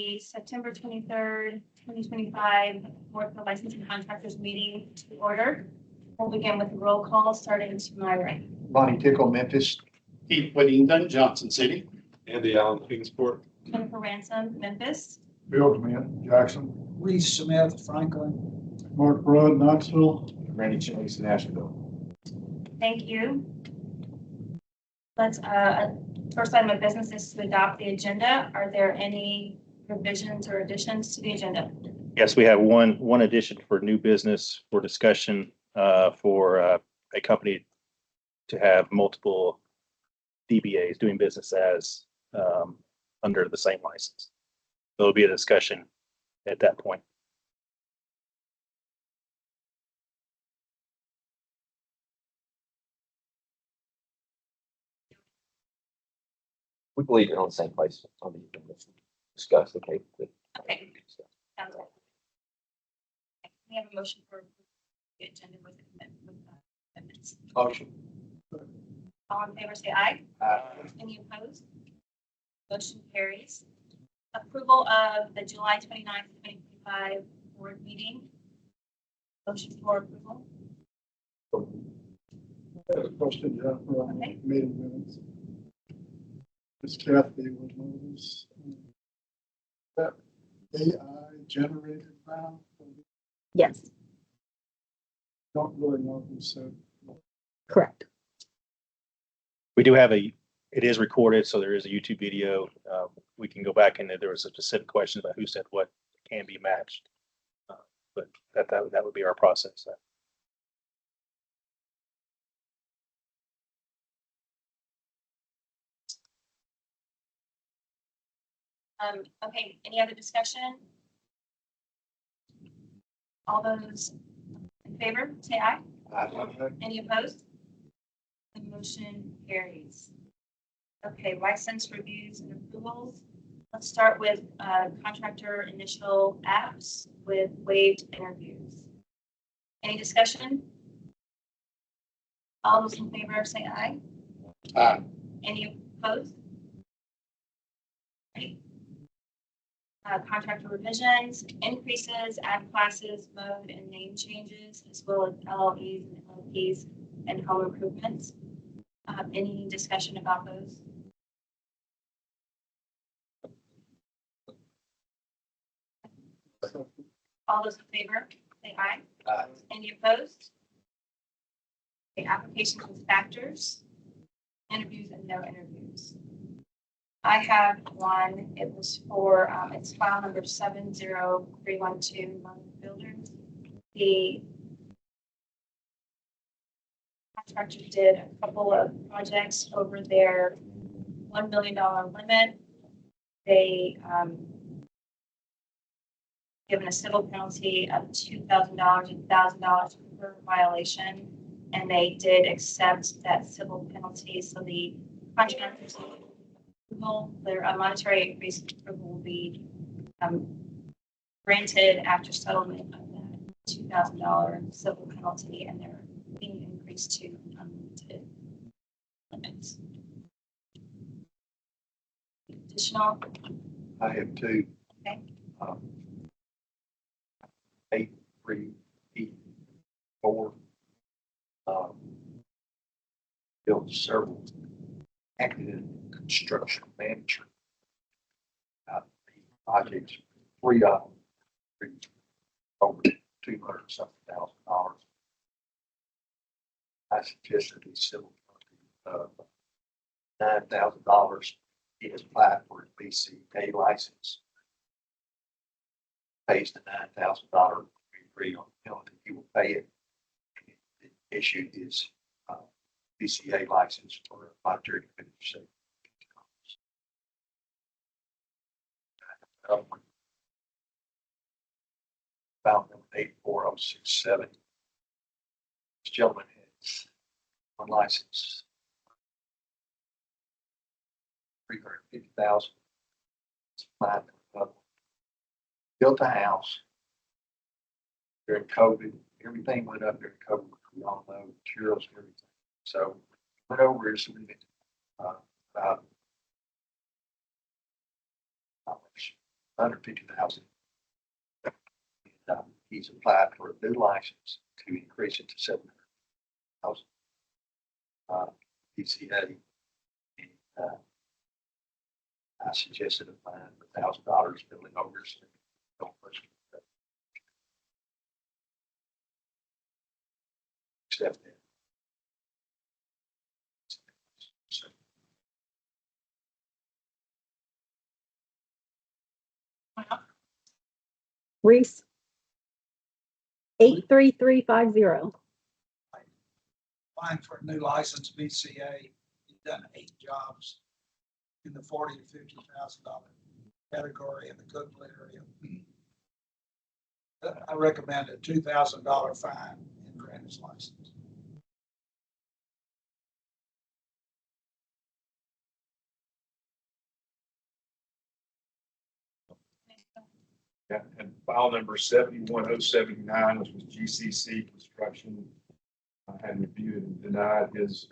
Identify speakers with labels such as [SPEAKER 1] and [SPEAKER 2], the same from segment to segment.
[SPEAKER 1] the September 23rd, 2025 Board of Licensing Contractors meeting to order. We'll begin with a roll call starting to my right.
[SPEAKER 2] Bonnie Tickle, Memphis.
[SPEAKER 3] Keith Whittington, Johnson City.
[SPEAKER 4] Andy Allen, Kingsport.
[SPEAKER 1] Jennifer Ransom, Memphis.
[SPEAKER 2] Bill Smith, Jackson.
[SPEAKER 5] Reese Smith, Franklin.
[SPEAKER 2] Mark Broad, Knoxville.
[SPEAKER 4] Randy Chase, Nashville.
[SPEAKER 1] Thank you. Let's, first item of business is to adopt the agenda. Are there any revisions or additions to the agenda?
[SPEAKER 6] Yes, we have one addition for new business for discussion for a company to have multiple DBAs doing business as under the same license. There'll be a discussion at that point.
[SPEAKER 7] We believe you're on the same place on the discuss the case.
[SPEAKER 1] Okay. Sounds good. We have a motion for the agenda with amendments.
[SPEAKER 2] Motion.
[SPEAKER 1] All in favor, say aye.
[SPEAKER 2] Aye.
[SPEAKER 1] Any opposed? Motion carries. Approval of the July 29th, 2025 board meeting. Motion for approval.
[SPEAKER 2] I have a question, Jennifer, on
[SPEAKER 1] Okay.
[SPEAKER 2] the meeting minutes. Ms. Kathy would notice that AI generated now.
[SPEAKER 8] Yes,
[SPEAKER 2] Don't really know who said.
[SPEAKER 8] correct.
[SPEAKER 6] We do have it is recorded, so there is a YouTube video. We can go back and there was a specific question about who said what can be matched. But that would be our process.
[SPEAKER 1] Okay, any other discussion? All those in favor, say aye. Any opposed? The motion carries. Okay, license reviews and approvals. Let's start with contractor initial apps with waived interviews. Any discussion? All those in favor say aye.
[SPEAKER 3] Aye.
[SPEAKER 1] Any opposed? Right. Contractor revisions, increases, add classes, mode, and name changes, as well as LLEs and LPs and home improvements. Any discussion about those? All those in favor, say aye.
[SPEAKER 2] Aye.
[SPEAKER 1] Any opposed? Okay, applications and factors, interviews and no interviews. I have one, it was for, it's file number 70312, builders. The contractor did a couple of projects over their $1 million limit. They given a civil penalty of $2,000 and $1,000 per violation, and they did accept that civil penalty. So the contractors their monetary increase approval will be granted after settlement of that $2,000 civil penalty, and they're being increased to unlimited limits. Additional.
[SPEAKER 2] I have two.
[SPEAKER 1] Okay.
[SPEAKER 2] 8384. Built several active construction manager. The projects, three of them, over $200,000. I suggested a civil penalty of $9,000. He has applied for his BCA license. Pays the $9,000. We agree on the penalty. He will pay it. Issue his BCA license for a monetary commission. File number 84067. This gentleman has one license, $350,000. Built a house during COVID. Everything went up during COVID. We all know materials and everything. So went over his limit about $150,000. He's applied for a new license to increase it to $700,000. PCA. And, I suggested a fine of $1,000 building owners. Don't push it. Accept it. So,
[SPEAKER 8] Reese. 83350.
[SPEAKER 5] Applying for a new license, BCA, he's done 8 jobs in the $40,000 to $50,000 category in the Cookville area. I recommend a $2,000 fine and grant his license.
[SPEAKER 4] Yeah, and file number 71079, which was GCC Construction. I had reviewed and denied his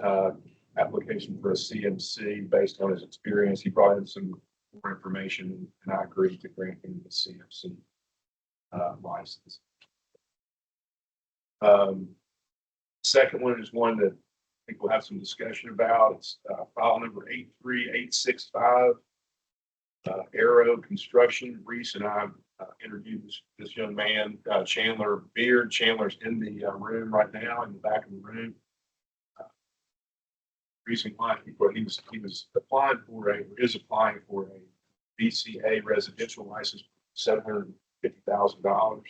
[SPEAKER 4] application for a CMC based on his experience. He brought in some more information, and I agreed to grant him the CMC license. Second one is one that I think we'll have some discussion about. It's file number 83865. Arrow Construction. Reese and I interviewed this young man, Chandler Beard. Chandler's in the room right now, in the back of the room. Reason why he was applying for is applying for a BCA residential license, $750,000.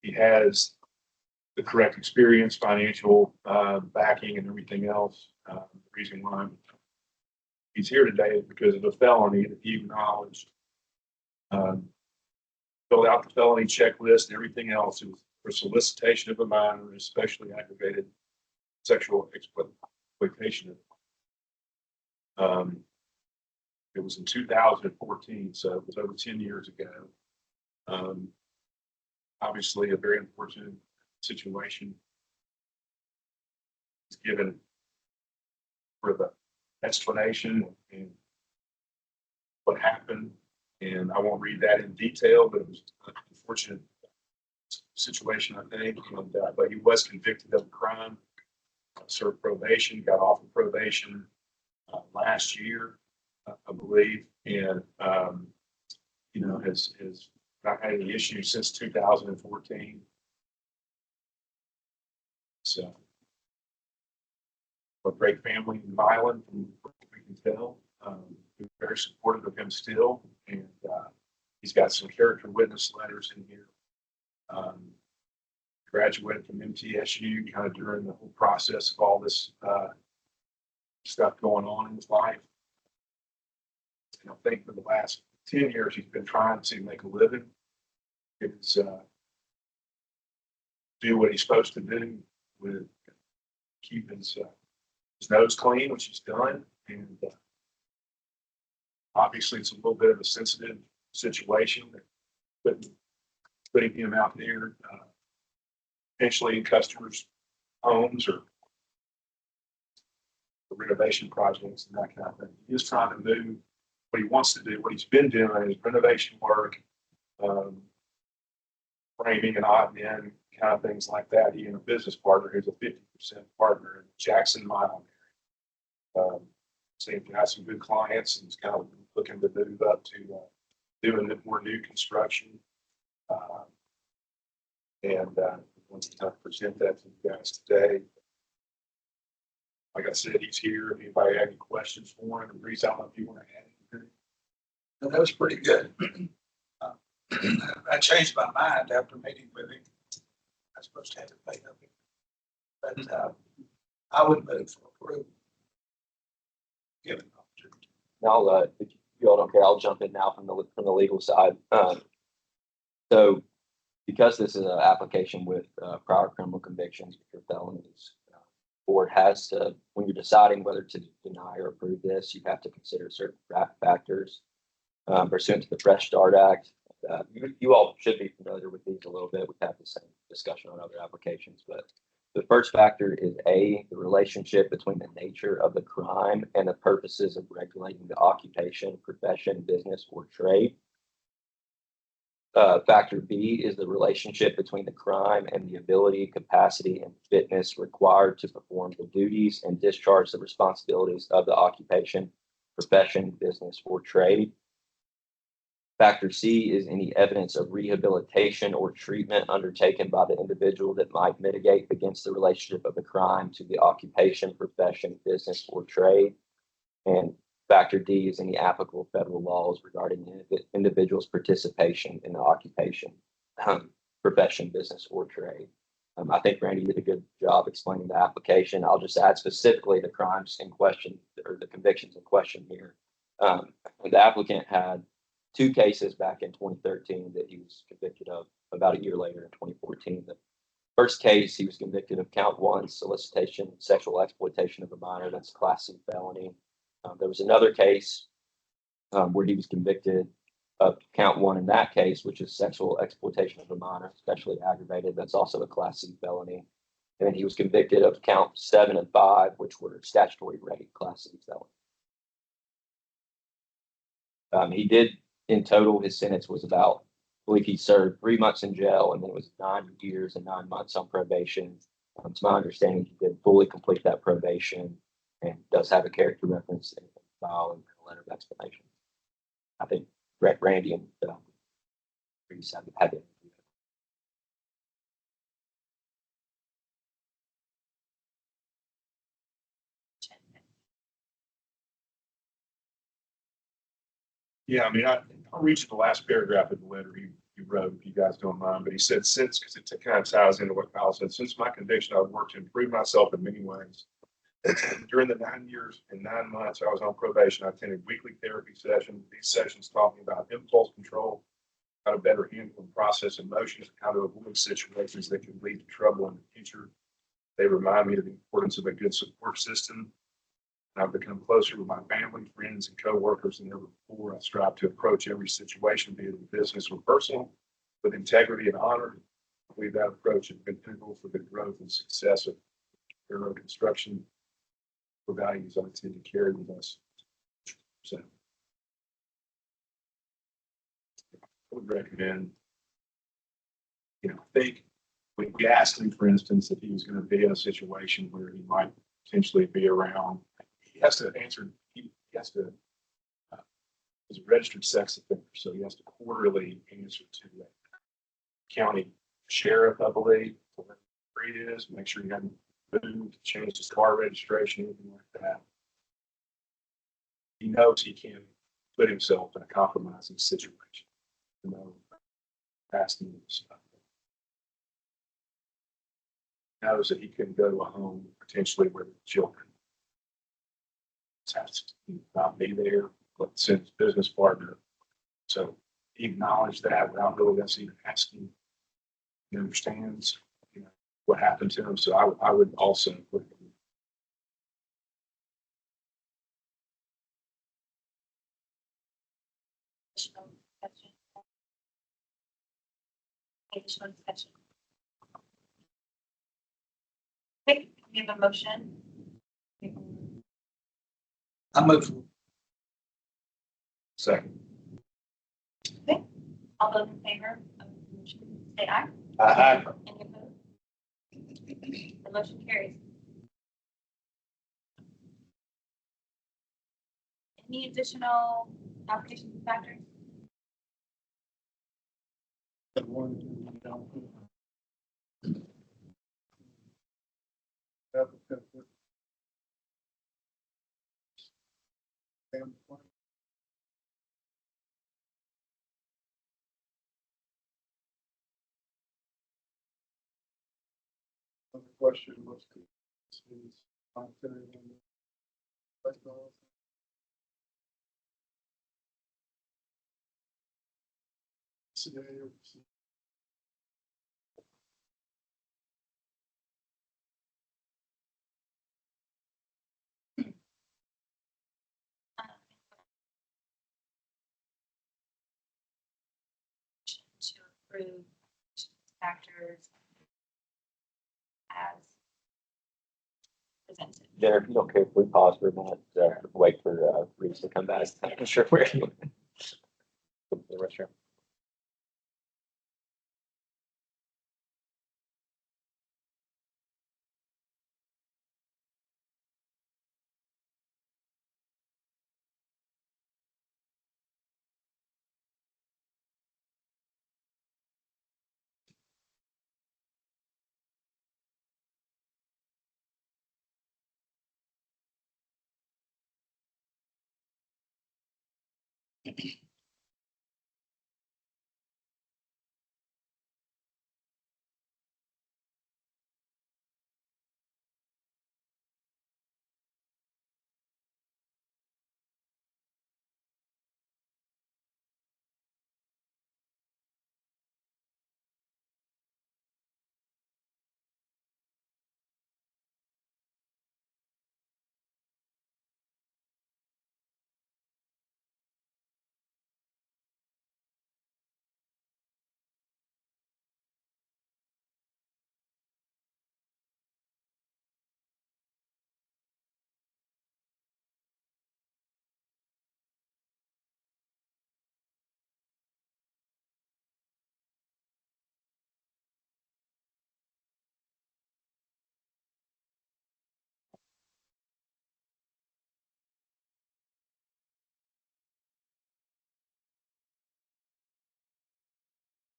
[SPEAKER 4] He has the correct experience, financial backing, and everything else. The reason why he's here today is because of a felony that he acknowledged. Filled out the felony checklist and everything else. It was for solicitation of a minor, especially aggravated sexual exploitation. It was in 2014, so it was over 10 years ago. Obviously, a very unfortunate situation. He's given for the explanation and what happened, and I won't read that in detail, but it was an unfortunate situation, I think. And, but he was convicted of a crime, served probation, got off of probation last year, I believe, and has not had any issues since 2014. So, a great family in Milan, from what we can tell. We're very supportive of him still, and he's got some character witness letters in here. Graduated from MTSU kind of during the whole process of all this stuff going on in his life. And I think for the last 10 years, he's been trying to make a living. It's do what he's supposed to do with keep his nose clean, which he's done. And obviously, it's a little bit of a sensitive situation that putting him out there potentially in customers' homes or renovation projects and that kind of thing. He is trying to move what he wants to do, what he's been doing is renovation work, framing and odd end kind of things like that. He and a business partner who's a 50% partner in Jackson Mile area. Seems to have some good clients and is kind of looking to move up to doing more new construction. And want to present that to you guys today. Like I said, he's here. If anybody had any questions for him, Reese, I don't know if you want to add anything.
[SPEAKER 5] And that was pretty good. I changed my mind after meeting with him. I was supposed to have it paid up. But I would move for approval. Given the opportunity.
[SPEAKER 7] Now, if you all don't care, I'll jump in now from the legal side. So because this is an application with prior criminal convictions or felonies, board has to, when you're deciding whether to deny or approve this, you have to consider certain factors pursuant to the Fresh Start Act. You all should be familiar with these a little bit. We've had the same discussion on other applications, but The first factor is A, the relationship between the nature of the crime and the purposes of regulating the occupation, profession, business, or trade. Factor B is the relationship between the crime and the ability, capacity, and fitness required to perform the duties and discharge the responsibilities of the occupation, profession, business, or trade. Factor C is any evidence of rehabilitation or treatment undertaken by the individual that might mitigate against the relationship of the crime to the occupation, profession, business, or trade. And factor D is any applicable federal laws regarding the individual's participation in the occupation, profession, business, or trade. I think Randy did a good job explaining the application. I'll just add specifically the crimes in question or the convictions in question here. The applicant had 2 cases back in 2013 that he was convicted of about a year later in 2014. The first case, he was convicted of count 1, solicitation, sexual exploitation of a minor. That's a Class C felony. There was another case where he was convicted of count 1 in that case, which is sexual exploitation of a minor, especially aggravated. That's also a Class C felony. And then he was convicted of count 7 and 5, which were statutory rape Class C felony. He did, in total, his sentence was about, I believe he served 3 months in jail, and then it was 9 years and 9 months on probation. It's my understanding he did fully complete that probation and does have a character reference in the file and a letter of explanation. I think Randy and Reese had it.
[SPEAKER 4] Yeah, I mean, I'll read you the last paragraph of the letter he wrote, if you guys don't mind, but he said, since, because it kind of ties into what Kyle said, since my conviction, I've worked to improve myself in many ways. During the 9 years and 9 months I was on probation, I attended weekly therapy sessions. These sessions taught me about impulse control, how to better handle and process emotions, how to avoid situations that can lead to trouble in the future. They remind me of the importance of a good support system. I've become closer with my family, friends, and coworkers than ever before. I strive to approach every situation, be it in business or personal, with integrity and honor. I believe that approach has been pivotal for the growth and success of aero construction. The values I tend to carry with us. So I would recommend, I think we asked him, for instance, if he was going to be in a situation where he might potentially be around. He has to answer, he has to, he's a registered sex offender, so he has to quarterly answer to the county sheriff, I believe, where he is, make sure he hasn't moved, changed his car registration, anything like that. He knows he can't put himself in a compromising situation, asking him stuff. He knows that he couldn't go to a home potentially where the children has to not be there, but send his business partner. So he acknowledged that without really us even asking. He understands, what happened to him. So I would also put him.
[SPEAKER 1] Additional discussion. Okay, we have a motion.
[SPEAKER 5] I move.
[SPEAKER 4] Second.
[SPEAKER 1] Okay, all those in favor of the motion, say aye.
[SPEAKER 3] Aye.
[SPEAKER 1] Any opposed? The motion carries. Any additional applications and factors?
[SPEAKER 2] Question was.
[SPEAKER 1] To approve factors as presented.
[SPEAKER 7] Jennifer, if you don't care if we pause for a minute, wait for Reese to come back. I'm sure where he went.
[SPEAKER 6] The restroom.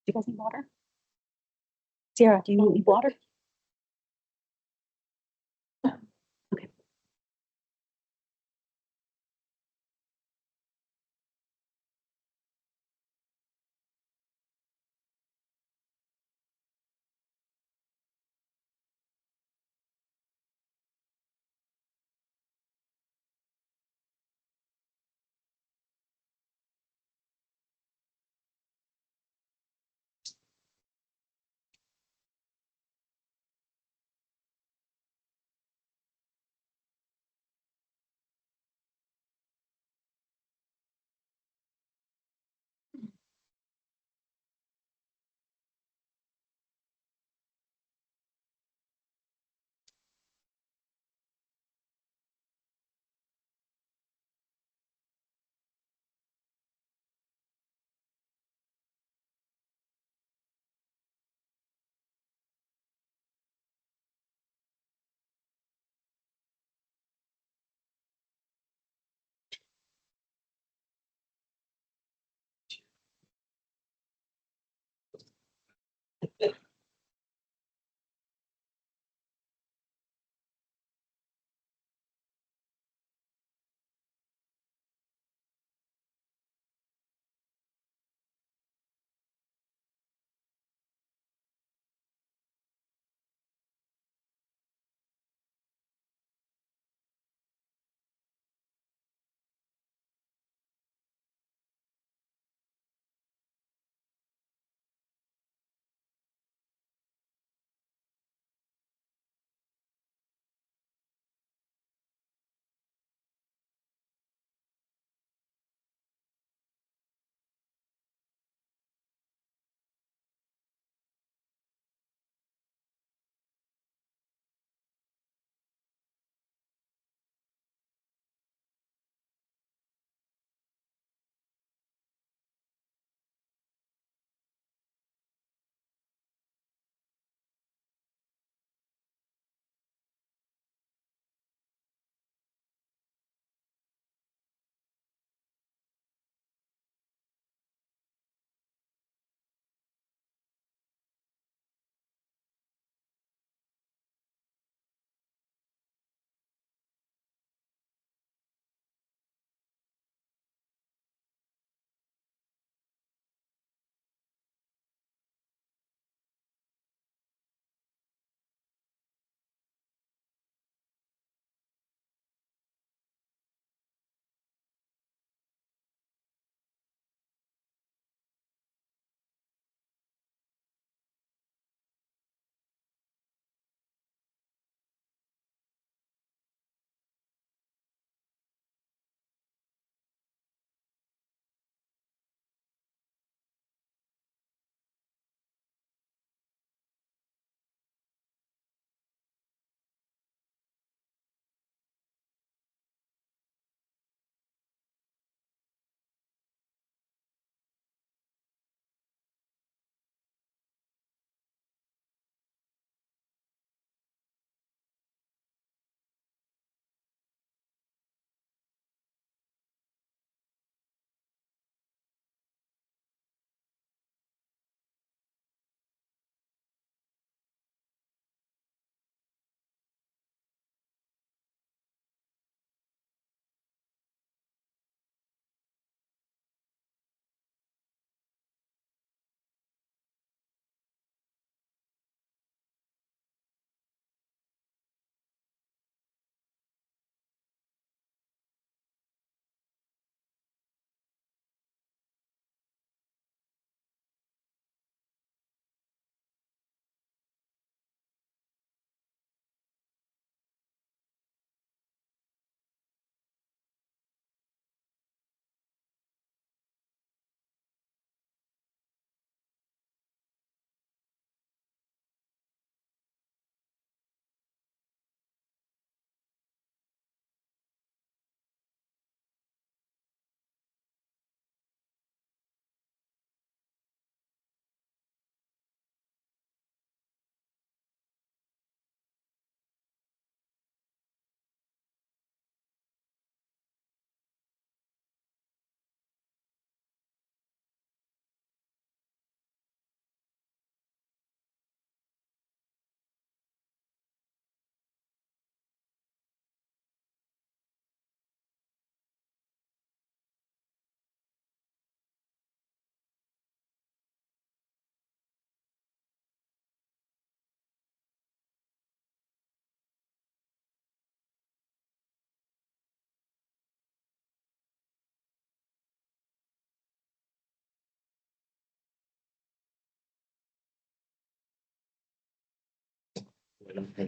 [SPEAKER 8] Do you guys need water? Sierra, do you need water?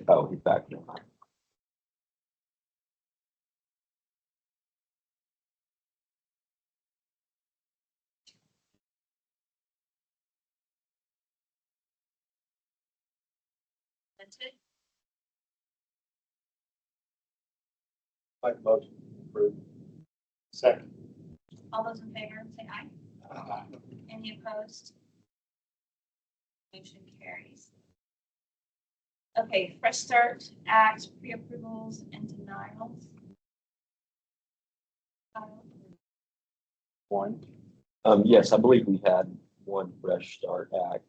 [SPEAKER 7] Oh, he's back now.
[SPEAKER 1] Presented.
[SPEAKER 2] Make a motion to approve.
[SPEAKER 3] Second.
[SPEAKER 1] All those in favor, say aye.
[SPEAKER 3] Aye.
[SPEAKER 1] Any opposed? Motion carries. Okay, Fresh Start Act pre-approvals and denials.
[SPEAKER 6] One.
[SPEAKER 7] Yes, I believe we had one Fresh Start Act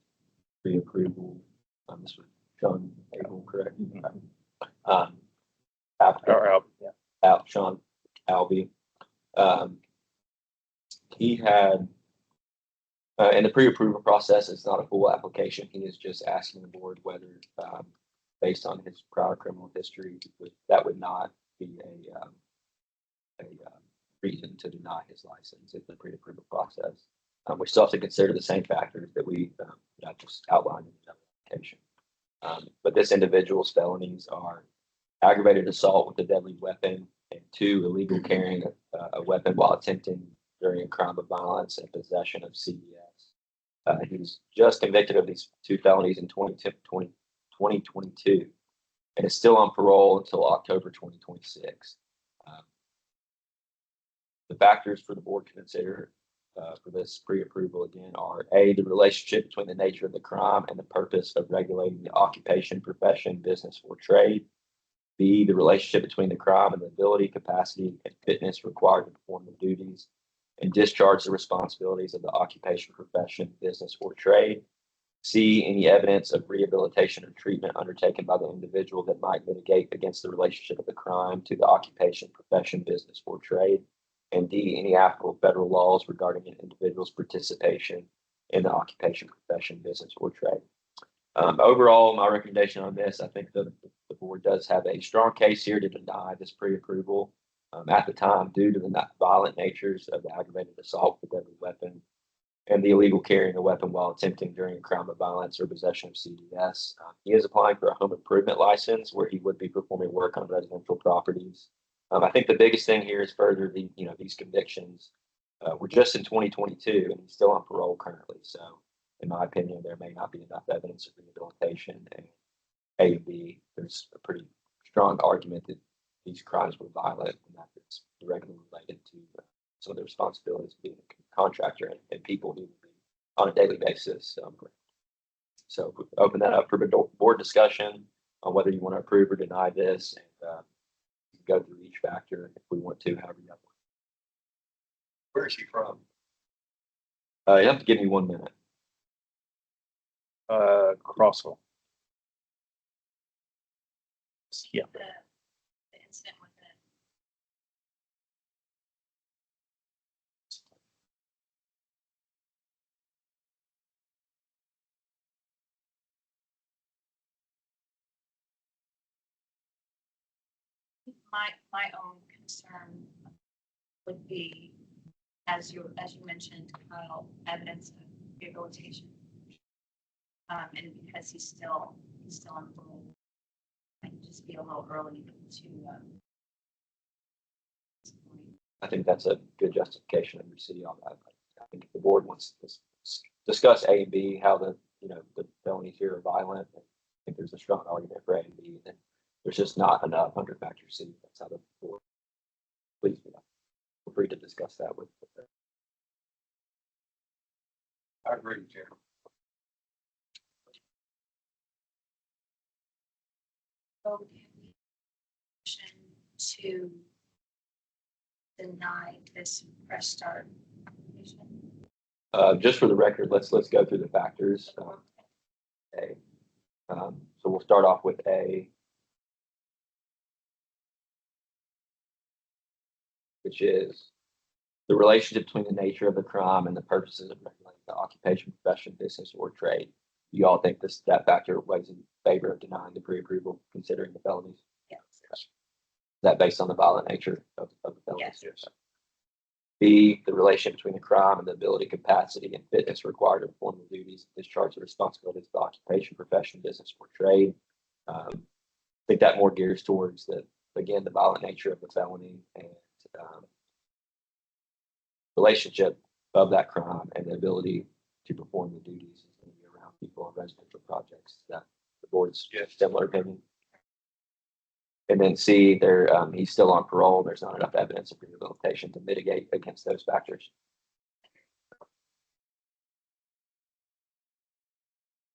[SPEAKER 7] pre-approval. This was Sean Abel, correct? Applicant,
[SPEAKER 6] Yeah.
[SPEAKER 7] Sean Albee. He had, in the pre-approval process, it's not a full application. He is just asking the board whether, based on his prior criminal history, that would not be a reason to deny his license in the pre-approval process. We still have to consider the same factors that we just outlined in the application. But this individual's felonies are aggravated assault with a deadly weapon and 2, illegal carrying a weapon while attempting during a crime of violence and possession of CDS. He was just convicted of these 2 felonies in 2022 and is still on parole until October 2026. The factors for the board to consider for this pre-approval again are A, the relationship between the nature of the crime and the purpose of regulating the occupation, profession, business, or trade. B, the relationship between the crime and the ability, capacity, and fitness required to perform the duties and discharge the responsibilities of the occupation, profession, business, or trade. C, any evidence of rehabilitation or treatment undertaken by the individual that might mitigate against the relationship of the crime to the occupation, profession, business, or trade. And D, any applicable federal laws regarding an individual's participation in the occupation, profession, business, or trade. Overall, my recommendation on this, I think the board does have a strong case here to deny this pre-approval at the time due to the violent natures of the aggravated assault with a deadly weapon and the illegal carrying a weapon while attempting during a crime of violence or possession of CDS. He is applying for a home improvement license where he would be performing work on residential properties. I think the biggest thing here is further these convictions were just in 2022 and he's still on parole currently. So in my opinion, there may not be enough evidence of rehabilitation. And A and B, there's a pretty strong argument that these crimes were violent and that it's directly related to some of the responsibilities of being a contractor and people who would be on a daily basis. So we open that up for board discussion on whether you want to approve or deny this and go through each factor if we want to, however you want.
[SPEAKER 2] Where is he from?
[SPEAKER 7] You have to give me 1 minute.
[SPEAKER 6] Crossville. Yeah.
[SPEAKER 1] The incident with it. My own concern would be, as you mentioned, Kyle, evidence of rehabilitation. And because he's still on parole, might just be a little early to.
[SPEAKER 7] I think that's a good justification of your city on that. I think if the board wants to discuss A and B, how the felonies here are violent, I think there's a strong argument for A and B. And there's just not enough under factor C. That's how the board. Please feel free to discuss that with them.
[SPEAKER 2] I agree with you.
[SPEAKER 1] So to deny this Fresh Start application.
[SPEAKER 7] Just for the record, let's go through the factors. A. So we'll start off with A, which is the relationship between the nature of the crime and the purposes of regulating the occupation, profession, business, or trade. You all think that factor weighs in favor of denying the pre-approval, considering the felonies?
[SPEAKER 1] Yes.
[SPEAKER 7] Is that based on the violent nature of the felonies?
[SPEAKER 1] Yes.
[SPEAKER 7] B, the relationship between the crime and the ability, capacity, and fitness required to perform the duties and discharge the responsibilities of the occupation, profession, business, or trade. I think that more gears towards again, the violent nature of the felony and relationship of that crime and the ability to perform the duties is going to be around people on residential projects. That the board's similar opinion. And then C, he's still on parole. There's not enough evidence of rehabilitation to mitigate against those factors.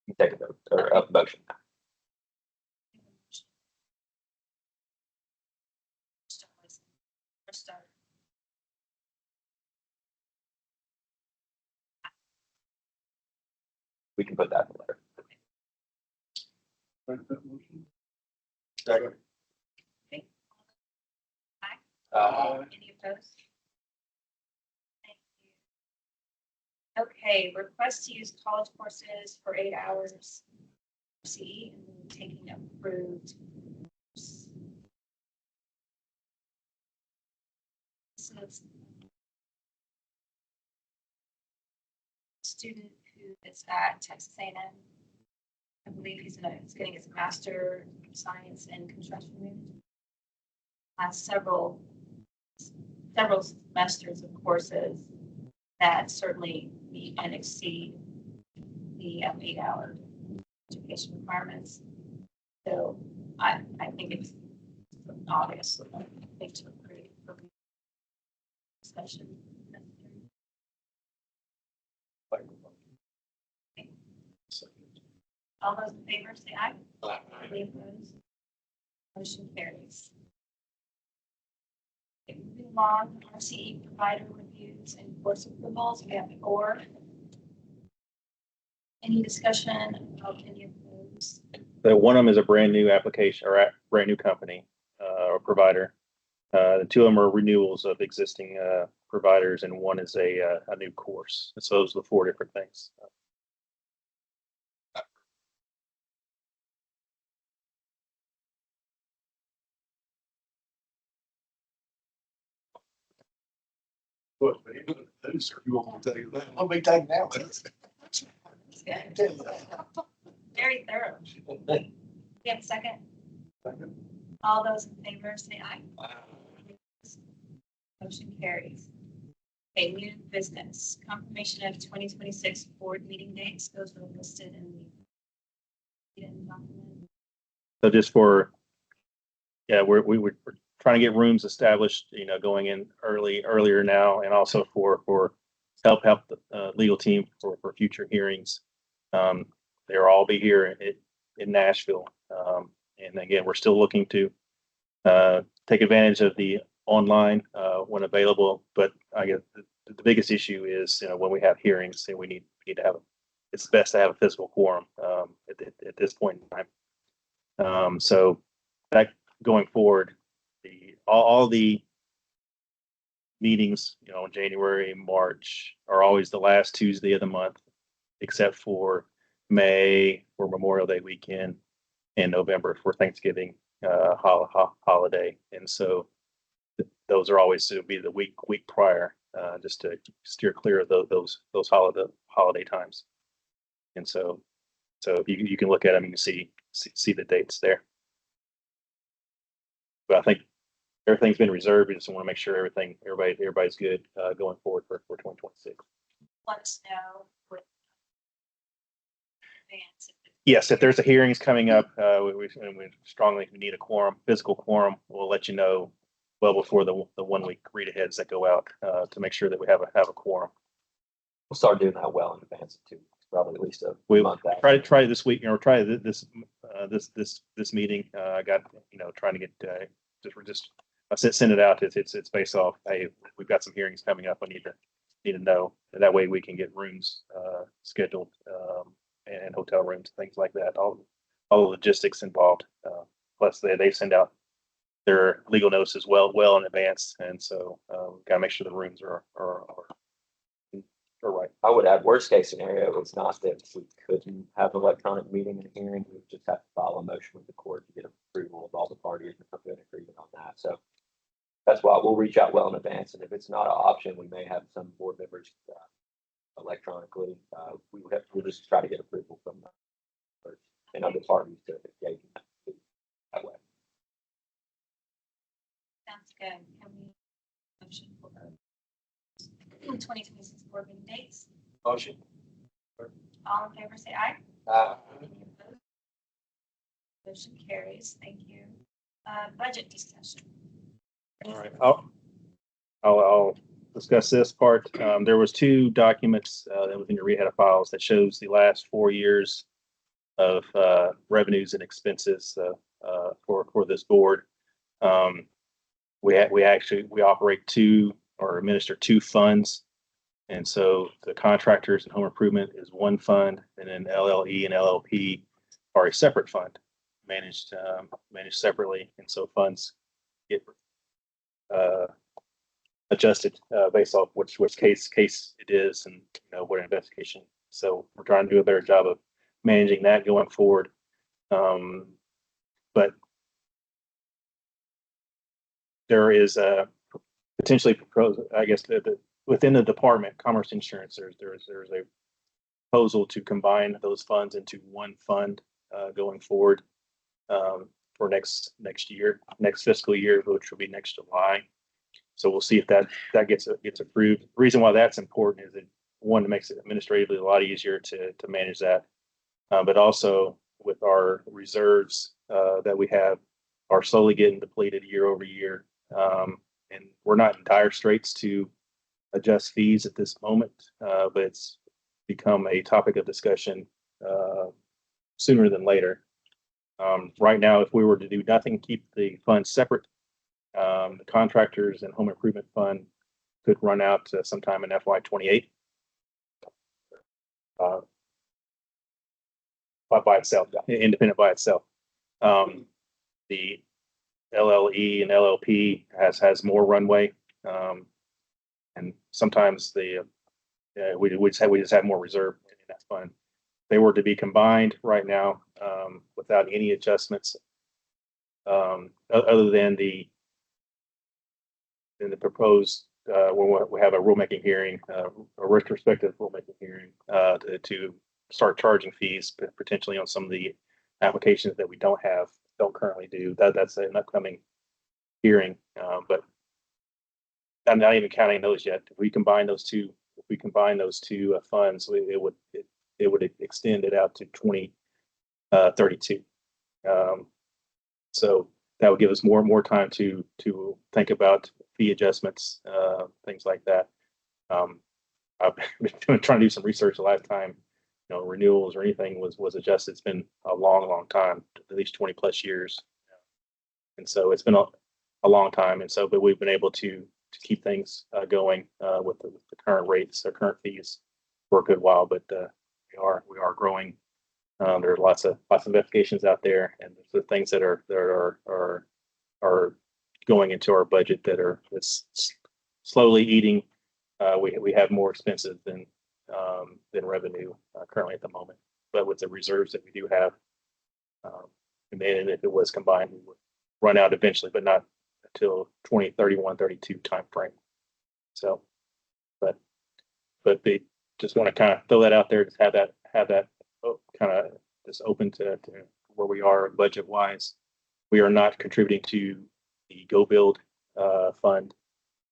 [SPEAKER 7] You take a vote or a motion. We can put that in the letter.
[SPEAKER 2] Second.
[SPEAKER 1] Any opposed? Thank you. Okay, request to use college courses for 8 hours. C, and then taking approved. So it's student who is at Texas A&M. I believe he's getting his master of science in construction management. Has several semesters of courses that certainly meet and exceed the 8-hour education requirements. So I think it's obvious thing to agree for discussion. All those in favor say aye. Any opposed? Motion carries. Okay, moving along, RCE provider reviews and course approvals. We have 4. Any discussion about any of those?
[SPEAKER 6] One of them is a brand new application or a brand new company or provider. The 2 of them are renewals of existing providers, and one is a new course. So those are the 4 different things.
[SPEAKER 2] You want to tell you that? I'll be taking that one.
[SPEAKER 1] Very thorough. We have a second. All those in favor say aye. Motion carries. Okay, new business, confirmation of 2026 board meeting dates. Those are listed in the document.
[SPEAKER 6] So just for, we were trying to get rooms established, going in earlier now, and also for help the legal team for future hearings. They'll all be here in Nashville. And again, we're still looking to take advantage of the online when available. But I guess the biggest issue is, when we have hearings, and we need to have, it's best to have a physical quorum at this point in time. So that going forward, all the meetings, in January, March are always the last Tuesday of the month, except for May for Memorial Day weekend and November for Thanksgiving holiday. And so those are always to be the week prior, just to steer clear of those holiday times. And so if you can look at them, you can see the dates there. But I think everything's been reserved. We just want to make sure everybody's good going forward for 2026.
[SPEAKER 1] Let us know with advance.
[SPEAKER 6] Yes, if there's a hearings coming up, we strongly need a quorum, physical quorum. We'll let you know well before the 1 week read aheads that go out to make sure that we have a quorum.
[SPEAKER 7] We'll start doing that well in advance of 2 weeks, probably at least a month out.
[SPEAKER 6] Try this week, try this meeting. I got, trying to get I send it out. It's based off, hey, we've got some hearings coming up. I need to know. And that way we can get rooms scheduled and hotel rooms, things like that. All the logistics involved. Plus they send out their legal notices well in advance, and so we've got to make sure the rooms are right.
[SPEAKER 7] I would add, worst case scenario, it's not that we couldn't have an electronic meeting and hearing. We would just have to file a motion with the court to get approval of all the parties and come to an agreement on that. So that's why we'll reach out well in advance. And if it's not an option, we may have some board members electronically. We'll just try to get approval from the and other parties to engage in that. that way.
[SPEAKER 1] Sounds good. Can we motion for 2026 board meeting dates?
[SPEAKER 2] Motion.
[SPEAKER 1] All in favor, say aye.
[SPEAKER 2] Aye.
[SPEAKER 1] Any opposed? Motion carries. Thank you. Budget discussion.
[SPEAKER 6] All right, I'll discuss this part. There was two documents that within your Rehab files that shows the last 4 years of revenues and expenses for this board. We operate two or administer two funds. And so the contractors and home improvement is one fund, and then LLE and LLP are a separate fund, managed separately. And so funds get adjusted based off which case it is, and what investigation. So we're trying to do a better job of managing that going forward. But there is a potentially proposed, I guess, within the Department, Commerce Insurance, there's a proposal to combine those funds into one fund going forward for next fiscal year, which will be next July. So we'll see if that gets approved. The reason why that's important is that, one, it makes it administratively a lot easier to manage that, but also with our reserves that we have are slowly getting depleted year over year, and we're not in dire straits to adjust fees at this moment, but it's become a topic of discussion sooner than later. Right now, if we were to do nothing, keep the funds separate, the contractors and home improvement fund could run out sometime in FY28 by itself, independent by itself. The LLE and LLP has more runway, and sometimes we just have more reserve in that fund. If they were to be combined right now without any adjustments, other than the proposed, we have a rulemaking hearing, a retrospective rulemaking hearing to start charging fees potentially on some of the applications that we don't currently do. That's an upcoming hearing, but I'm not even counting those yet. If we combine those two funds, it would extend it out to 2032. So that would give us more time to think about fee adjustments, things like that. I've been trying to do some research the last time, renewals or anything was adjusted. It's been a long time, at least 20 plus years. And so it's been a long time. And so, but we've been able to keep things going with the current rates or current fees for a good while, but we are growing. There's lots of investigations out there, and the things that are going into our budget it's slowly eating. We have more expenses than revenue currently at the moment, but with the reserves that we do have, and if it was combined, we would run out eventually, but not until 2031, 32 timeframe. So, but they just want to kind of throw that out there, just have that kind of just open to where we are budget wise. We are not contributing to the Go Build fund.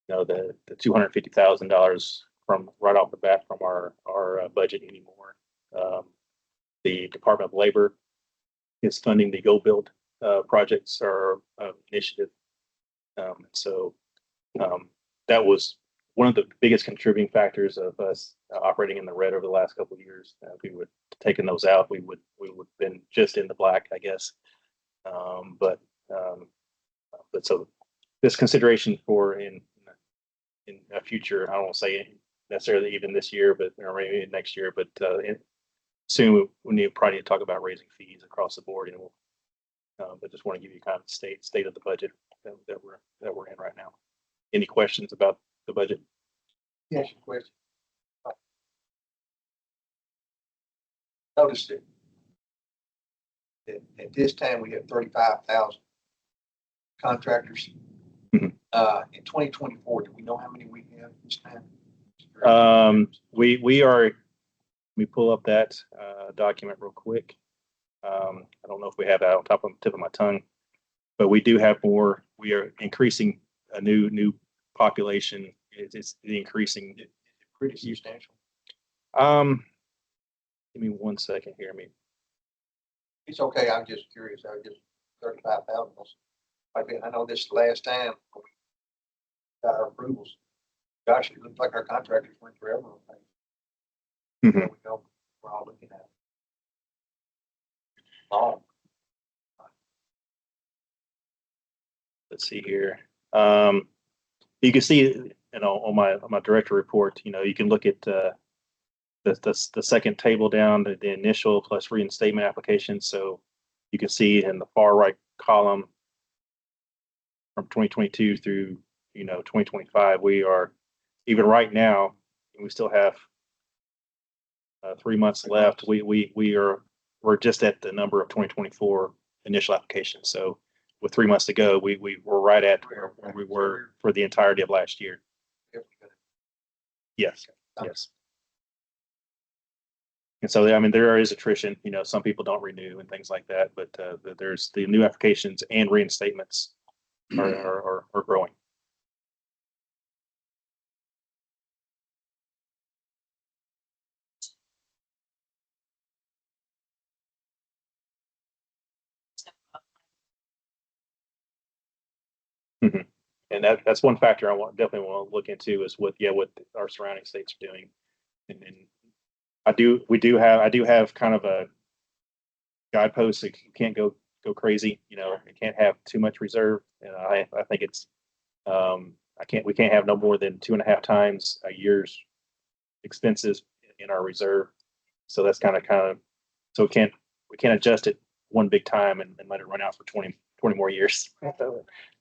[SPEAKER 6] The $250,000 from right off the bat from our budget anymore. The Department of Labor is funding the Go Build projects or initiative. So that was one of the biggest contributing factors of us operating in the red over the last couple of years. If we would have taken those out, we would have been just in the black, I guess. But so this consideration for in a future, I don't want to say necessarily even this year, but or maybe next year, but soon we need probably to talk about raising fees across the board. But just want to give you kind of state of the budget that we're in right now. Any questions about the budget?
[SPEAKER 2] Yes, question. Noticed it. At this time, we have 35,000 contractors.
[SPEAKER 6] Mhm.
[SPEAKER 2] In 2024, do we know how many we have this time?
[SPEAKER 6] We are. Let me pull up that document real quick. I don't know if we have that on tip of my tongue. But we do have more, we are increasing a new population. It's increasing.
[SPEAKER 2] Pretty substantial.
[SPEAKER 6] Give me 1 second here. I mean,
[SPEAKER 2] It's okay, I'm just curious, I just 35,000. I know this last time we got our approvals. Gosh, it looked like our contractors went forever on things.
[SPEAKER 6] Mhm.
[SPEAKER 2] We know, we're all looking at. Oh,
[SPEAKER 6] let's see here. You can see, you know, on my director report, you know, you can look at the second table down, the initial plus reinstatement application. So you can see in the far right column from 2022 through, you know, 2025, we are, even right now, we still have 3 months left. We're just at the number of 2024 initial applications. So with 3 months to go, we were right at where we were for the entirety of last year. Yes, yes. And so, I mean, there is attrition, you know, some people don't renew and things like that, but there's the new applications and reinstatements are growing. Mhm. And that's one factor I definitely want to look into is what our surrounding states are doing. And I do have kind of a guidepost that you can't go crazy, you know, you can't have too much reserve. And I think it's, we can't have no more than 2.5 times a year's expenses in our reserve. So that's kind of, so we can't adjust it one big time and let it run out for 20 more years.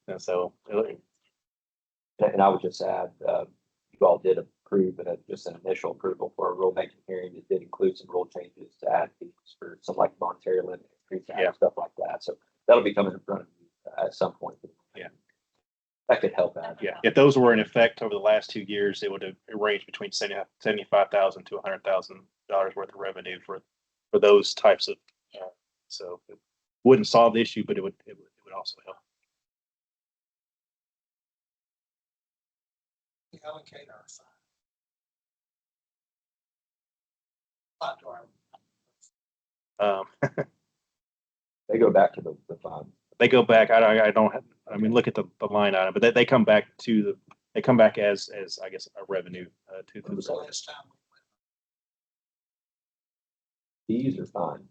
[SPEAKER 6] And so,
[SPEAKER 7] And I would just add, you all did approve just an initial approval for a rulemaking hearing that did include some rule changes to add fees for some like monetary limit,
[SPEAKER 6] Yeah.
[SPEAKER 7] stuff like that. So that'll be coming in front of you at some point.
[SPEAKER 6] Yeah.
[SPEAKER 7] That could help out.
[SPEAKER 6] yeah, if those were in effect over the last 2 years, it would have ranged between $75,000 to $100,000 worth of revenue for those types of. So it wouldn't solve the issue, but it would also help.
[SPEAKER 5] We allocate our funds. Not to our
[SPEAKER 7] They go back to the fund.
[SPEAKER 6] They go back. I don't have, I mean, look at the line item, but they come back they come back as I guess a revenue to
[SPEAKER 5] When was the last time we
[SPEAKER 7] Fees are fine.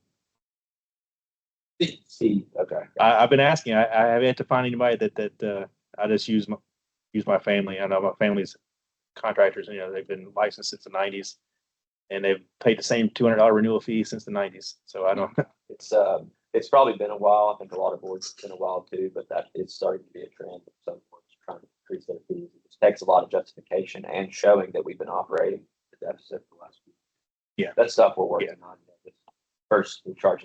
[SPEAKER 5] went?
[SPEAKER 7] See, okay.
[SPEAKER 6] I've been asking. I have yet to find anybody that I just use my family. I know my family's contractors. You know, they've been licensed since the '90s, and they've paid the same $200 renewal fee since the '90s. So I don't.
[SPEAKER 7] It's probably been a while. I think a lot of boards it's been a while too, but that is starting to be a trend of some boards trying to increase their fees. It just takes a lot of justification and showing that we've been operating the deficit for the last few years.
[SPEAKER 6] Yeah.
[SPEAKER 7] That's stuff we're working on. First, we're trying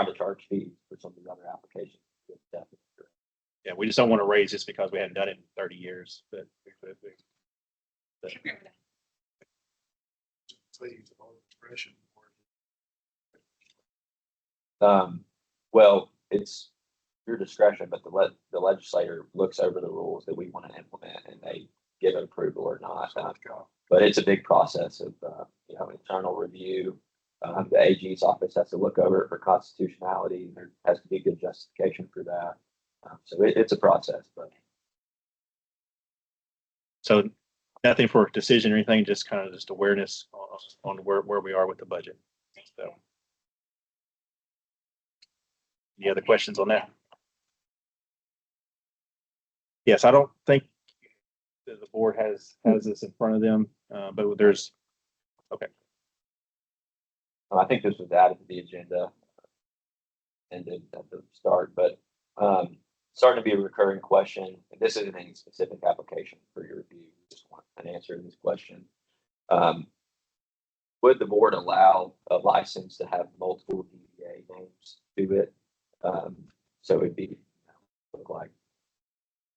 [SPEAKER 7] to charge fees for some of the other applications.
[SPEAKER 6] Yeah, we just don't want to raise just because we haven't done it in 30 years. But
[SPEAKER 7] Well, it's your discretion, but the legislator looks over the rules that we want to implement and they give it approval or not. But it's a big process of, internal review. The AG's office has to look over it for constitutionality and there has to be good justification for that. So it's a process, but.
[SPEAKER 6] so nothing for a decision or anything, just kind of just awareness on where we are with the budget. So. Any other questions on that? Yes, I don't think the board has this in front of them, but there's, okay.
[SPEAKER 7] I think this was added to the agenda and at the start, but starting to be a recurring question. This isn't any specific application for your review. Just want an answer to this question. Would the board allow a license to have multiple DBA names to it? So it'd be look like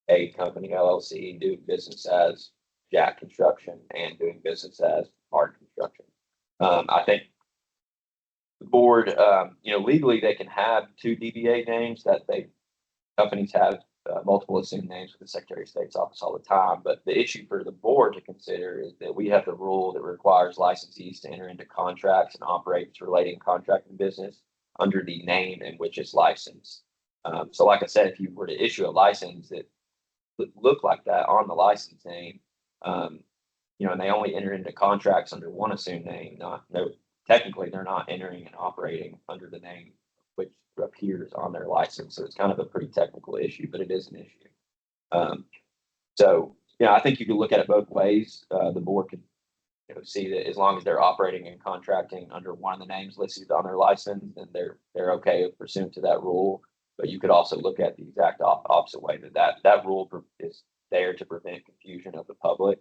[SPEAKER 7] A Company LLC doing business as Jack Construction and doing business as Hard Construction. I think the board, legally they can have 2 DBA names that they companies have multiple assumed names with the Secretary of State's office all the time, but the issue for the board to consider is that we have the rule that requires licensees to enter into contracts and operate its relating contracting business under the name in which it's licensed. So like I said, if you were to issue a license that look like that on the license name, and they only enter into contracts under one assumed name, technically they're not entering and operating under the name which appears on their license. So it's kind of a pretty technical issue, but it is an issue. I think you could look at it both ways. The board could, see that as long as they're operating and contracting under one of the names listed on their license, then they're okay pursuant to that rule. But you could also look at the exact opposite way that rule is there to prevent confusion of the public.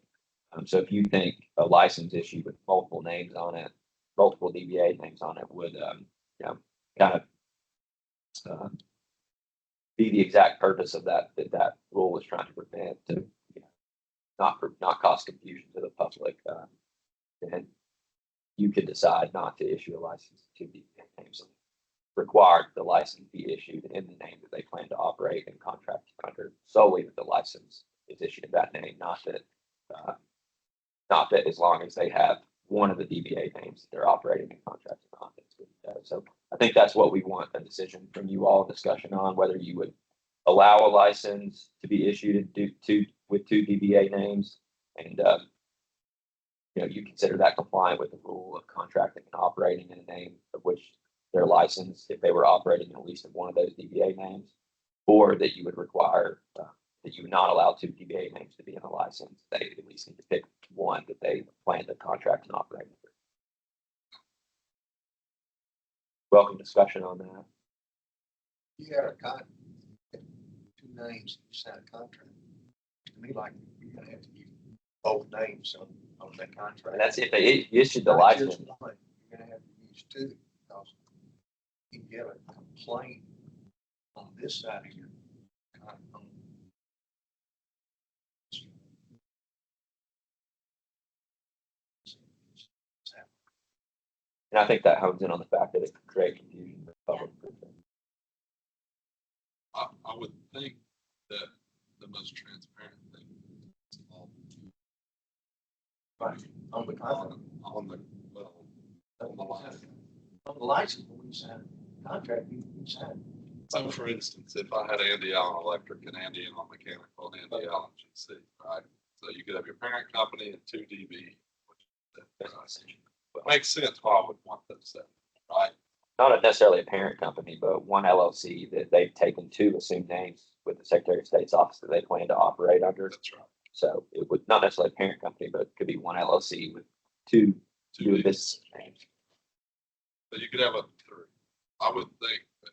[SPEAKER 7] So if you think a license issued with multiple names on it, multiple DBA names on it would, kind of be the exact purpose of that rule was trying to prevent, to not cause confusion to the public, then you could decide not to issue a license to DBA names. Required the license be issued in the name that they plan to operate and contract under, solely that the license is issued in that name, not that as long as they have one of the DBA names that they're operating and contracting on. So I think that's what we want a decision from you all, discussion on whether you would allow a license to be issued with two DBA names, and you consider that compliant with the rule of contracting and operating in a name of which they're licensed if they were operating in at least one of those DBA names, or that you would require that you would not allow two DBA names to be in a license. They at least need to pick one that they plan to contract and operate under. Welcome discussion on that.
[SPEAKER 2] You had two names, you signed a contract. To me, like, you're gonna have to use both names on that contract.
[SPEAKER 7] And that's if they issued the
[SPEAKER 2] Not just
[SPEAKER 7] license.
[SPEAKER 2] one. You're gonna have to use two, because you can get a complaint on this side of your contract.
[SPEAKER 7] And I think that hones in on the fact that it could create confusion for the public.
[SPEAKER 9] I would think that the most transparent thing is
[SPEAKER 2] Right, on the contract.
[SPEAKER 9] on the line.
[SPEAKER 2] On the license, when you sign a contract, you sign.
[SPEAKER 9] So for instance, if I had Andy Allen Electric and Andy Allen Mechanical and Andy Allen GC, right? So you could have your parent company and two DB. It makes sense why I would want them set, right?
[SPEAKER 7] Not necessarily a parent company, but one LLC that they've taken two assumed names with the Secretary of State's office that they plan to operate under.
[SPEAKER 9] That's right.
[SPEAKER 7] So it would not necessarily a parent company, but it could be one LLC with two
[SPEAKER 9] Two
[SPEAKER 7] business names.
[SPEAKER 9] So you could have up to three. I would think that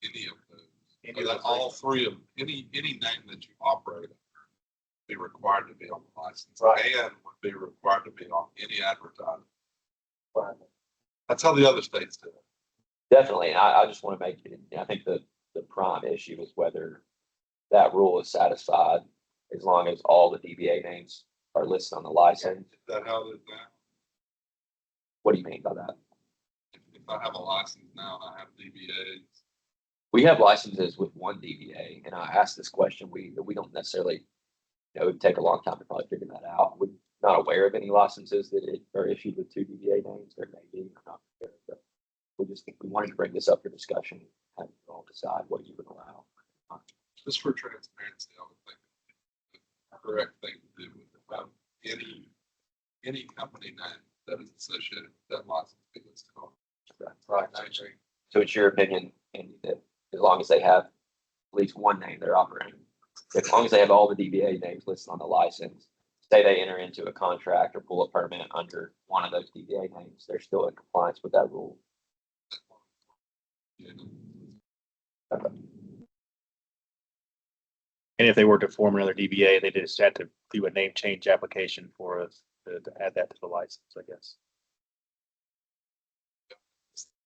[SPEAKER 9] any of those, or that all three of, any name that you operate under be required to be on the license.
[SPEAKER 2] Right.
[SPEAKER 9] And would be required to be on any advertising.
[SPEAKER 2] Right.
[SPEAKER 9] That's how the other states do it.
[SPEAKER 7] Definitely. And I just want to make it, I think the prime issue is whether that rule is satisfied as long as all the DBA names are listed on the license.
[SPEAKER 9] Is that how it is now?
[SPEAKER 7] What do you mean by that?
[SPEAKER 9] If I have a license now and I have DBAs,
[SPEAKER 7] We have licenses with one DBA, and I asked this question. We don't necessarily, it would take a long time to probably figure that out. We're not aware of any licenses that are issued with two DBA names. There may be, I'm not sure, but we wanted to bring this up for discussion, have you all decide what you would allow.
[SPEAKER 9] just for transparency, I would think the correct thing to do with any company name that is associated with that license be listed on.
[SPEAKER 2] Right, I agree.
[SPEAKER 7] So it's your opinion, Andy, that as long as they have at least one name they're operating, as long as they have all the DBA names listed on the license, say they enter into a contract or pull a permit under one of those DBA names, they're still in compliance with that rule.
[SPEAKER 9] Yeah.
[SPEAKER 7] Okay.
[SPEAKER 6] And if they were to form another DBA, they just had to do a name change application for us to add that to the license, I guess.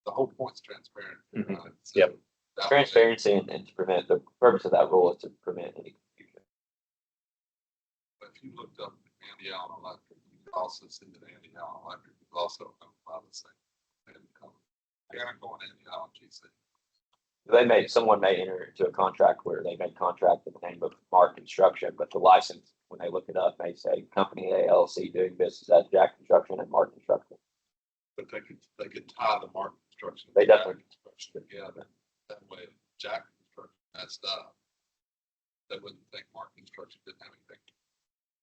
[SPEAKER 9] The whole point's transparent.
[SPEAKER 6] Mhm.
[SPEAKER 9] Right? So
[SPEAKER 6] Yep.
[SPEAKER 9] that way,
[SPEAKER 7] Transparency and to prevent, the purpose of that rule is to prevent any confusion.
[SPEAKER 9] If you looked up Andy Allen Electric, you could also see that Andy Allen Electric is also owned by the same company, mechanical and Andy Allen GC.
[SPEAKER 7] someone may enter into a contract where they may contract in the name of Mark Construction, but the license, when they look it up, may say Company A LLC doing business as Jack Construction and Mark Construction.
[SPEAKER 9] But they could tie the market construction.
[SPEAKER 7] They definitely-
[SPEAKER 9] Construction together. That way, if Jack Construction messed up, they wouldn't think Mark Construction didn't have anything.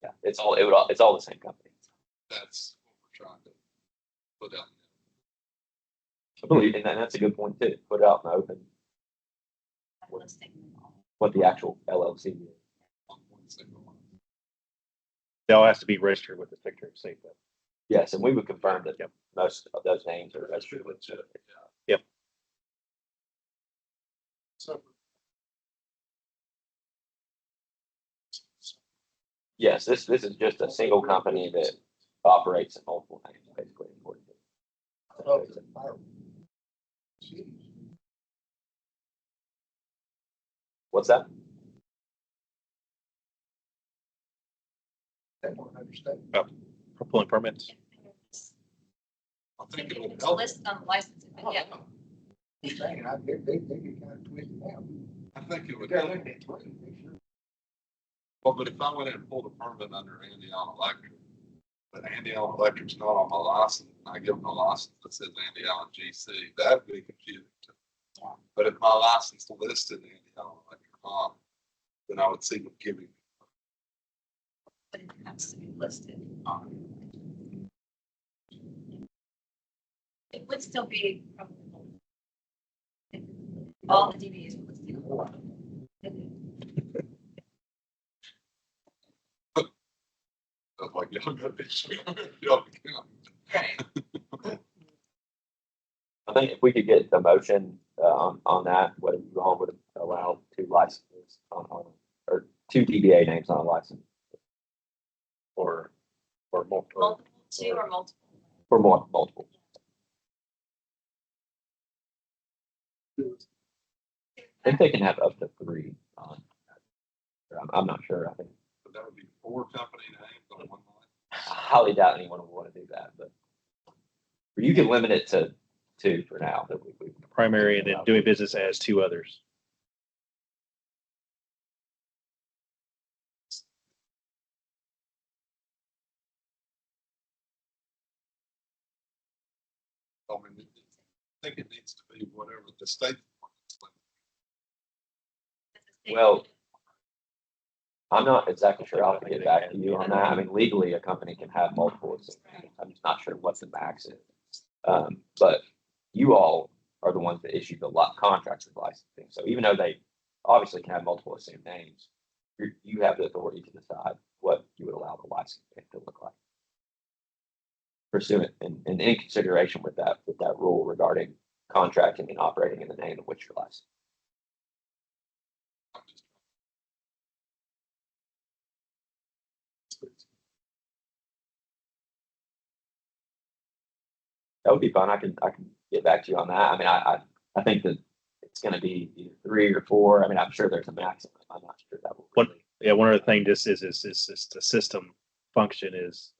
[SPEAKER 7] Yeah, it's all the same company.
[SPEAKER 9] That's what we're trying to put out.
[SPEAKER 7] I believe, and that's a good point too. Put it out in the open
[SPEAKER 1] Listing.
[SPEAKER 7] what the actual LLC is.
[SPEAKER 9] On one single one.
[SPEAKER 6] They all has to be registered with the Secretary of State though.
[SPEAKER 7] Yes, and we would confirm that
[SPEAKER 6] Yep.
[SPEAKER 7] most of those names are
[SPEAKER 9] That's
[SPEAKER 7] registered.
[SPEAKER 9] true, legit, yeah.
[SPEAKER 6] Yep.
[SPEAKER 9] So.
[SPEAKER 7] Yes, this is just a single company that operates in multiple names, basically. according to- What's that?
[SPEAKER 2] They won't understand.
[SPEAKER 6] For pulling permits.
[SPEAKER 9] I think it would
[SPEAKER 1] It's
[SPEAKER 9] help.
[SPEAKER 1] listed on the license, but yeah.
[SPEAKER 2] I'm saying, they get kind of twisted out.
[SPEAKER 9] I think it would
[SPEAKER 2] They're
[SPEAKER 9] help.
[SPEAKER 2] looking at 20, they should.
[SPEAKER 9] Well, but if I went in and pulled a permit under Andy Allen Electric, but Andy Allen Electric's not on my license, and I give them a license that says Andy Allen GC, that'd be confusing. to me. But if my license listed Andy Allen Electric on, then I would see them giving.
[SPEAKER 1] But it has to be listed on. It would still be probably. All the DBAs would listed.
[SPEAKER 9] That's like, y'all gotta be sure. Y'all can.
[SPEAKER 1] Right.
[SPEAKER 7] I think if we could get the motion on that, whether you all would allow two licenses or two DBA names on a license. Or multiple,
[SPEAKER 1] Multiple, two or multiple.
[SPEAKER 7] or multiple. I think they can have up to three on. I'm not sure. I think
[SPEAKER 9] But that would be 4 company names on one line.
[SPEAKER 7] I highly doubt anyone would want to do that, but you can limit it to two for now. That we
[SPEAKER 6] Primary and then doing business as two others.
[SPEAKER 9] I mean, I think it needs to be whatever the state.
[SPEAKER 7] Well, I'm not exactly sure. I'll have to get back to you on that. I mean, legally, a company can have multiple. I'm just not sure what the max is. But you all are the ones that issue the contracts with licensing. So even though they obviously can have multiple assumed names, you have the authority to decide what you would allow the license to look like. Pursuant and in consideration with that rule regarding contracting and operating in the name of which you're licensed. That would be fun. I can get back to you on that. I mean, I think that it's gonna be either 3 or 4. I mean, I'm sure there's a maximum. I'm not sure that will.
[SPEAKER 6] Yeah, one other thing this is the system function is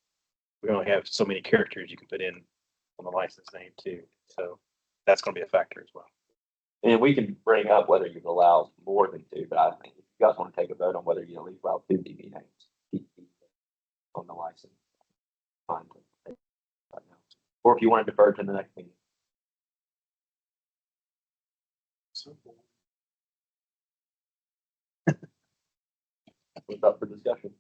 [SPEAKER 6] we only have so many characters you can put in on the license name too. So that's gonna be a factor as well.
[SPEAKER 7] And we can bring up whether you allow more than 2, but I think if you guys want to take a vote on whether you allow 2 DB names on the license. Fine. Or if you want to defer to the next meeting. What's up for discussion?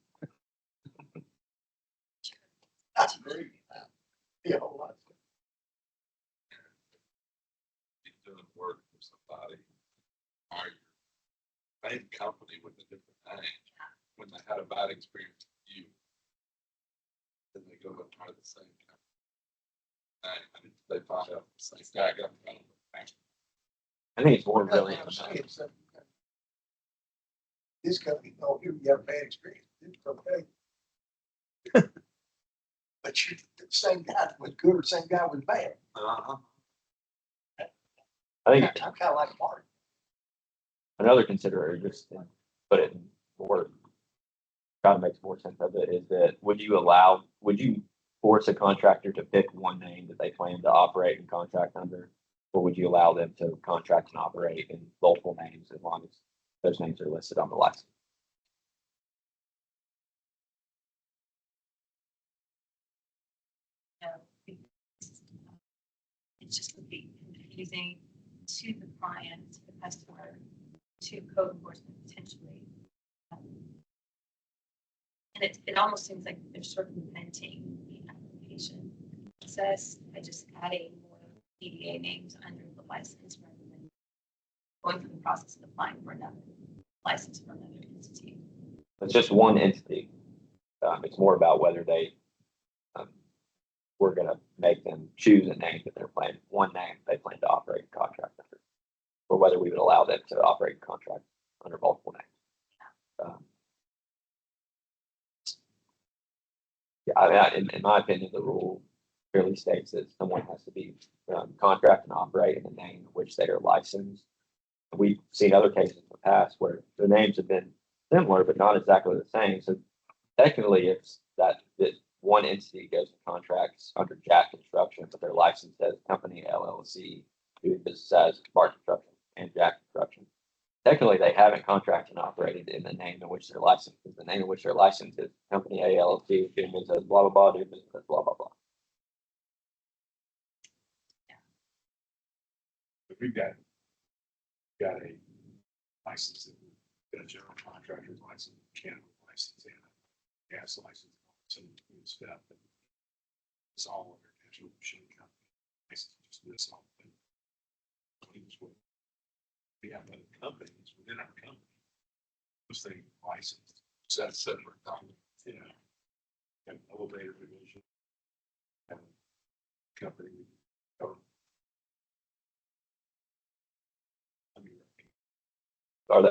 [SPEAKER 2] That's great. Yeah, a lot.
[SPEAKER 9] Keep doing work for somebody. Hire your main company with a different name. When they had a bad experience with you. Then they go and try the same company. And they find out the same guy got.
[SPEAKER 7] I think it's more
[SPEAKER 2] That's
[SPEAKER 7] really.
[SPEAKER 2] what I'm saying, so, this company, oh, here you have a bad experience, it's okay. But you, the same guy was good, or the same guy was bad.
[SPEAKER 9] Uh-huh.
[SPEAKER 7] I think
[SPEAKER 2] I'm kind of like Mark.
[SPEAKER 7] another consideration, just to put it in more, kind of makes more sense of it, is that would you force a contractor to pick one name that they plan to operate and contract under? Or would you allow them to contract and operate in multiple names as long as those names are listed on the license?
[SPEAKER 1] No, it's just would be confusing to the client, to the customer, to code enforcement potentially. And it almost seems like they're circumventing the application process by just adding more DBA names under the license rather than going through the process of applying for another license for another entity.
[SPEAKER 7] It's just one entity. It's more about whether we're gonna make them choose a name that they're planning, one name they plan to operate a contract under, or whether we would allow them to operate a contract under multiple names. Yeah, I mean, in my opinion, the rule clearly states that someone has to be contract and operate in the name in which they are licensed. We've seen other cases in the past where the names have been similar, but not exactly the same. So technically, it's that one entity goes to contracts under Jack Construction, but they're licensed as Company LLC, doing business as Bart Construction and Jack Construction. Technically, they haven't contracted and operated in the name in which they're licensed. The name in which they're licensed is Company A LLC, doing business as blah, blah, blah, doing business as blah, blah, blah.
[SPEAKER 4] But we've got a license, got a general contractor's license, mechanical license, and a gas license, some stuff. It's all under national machine company. License, just this all. We have other companies within our company. Those things licensed, so that's separate. You know, an elevator division. And company.
[SPEAKER 7] Are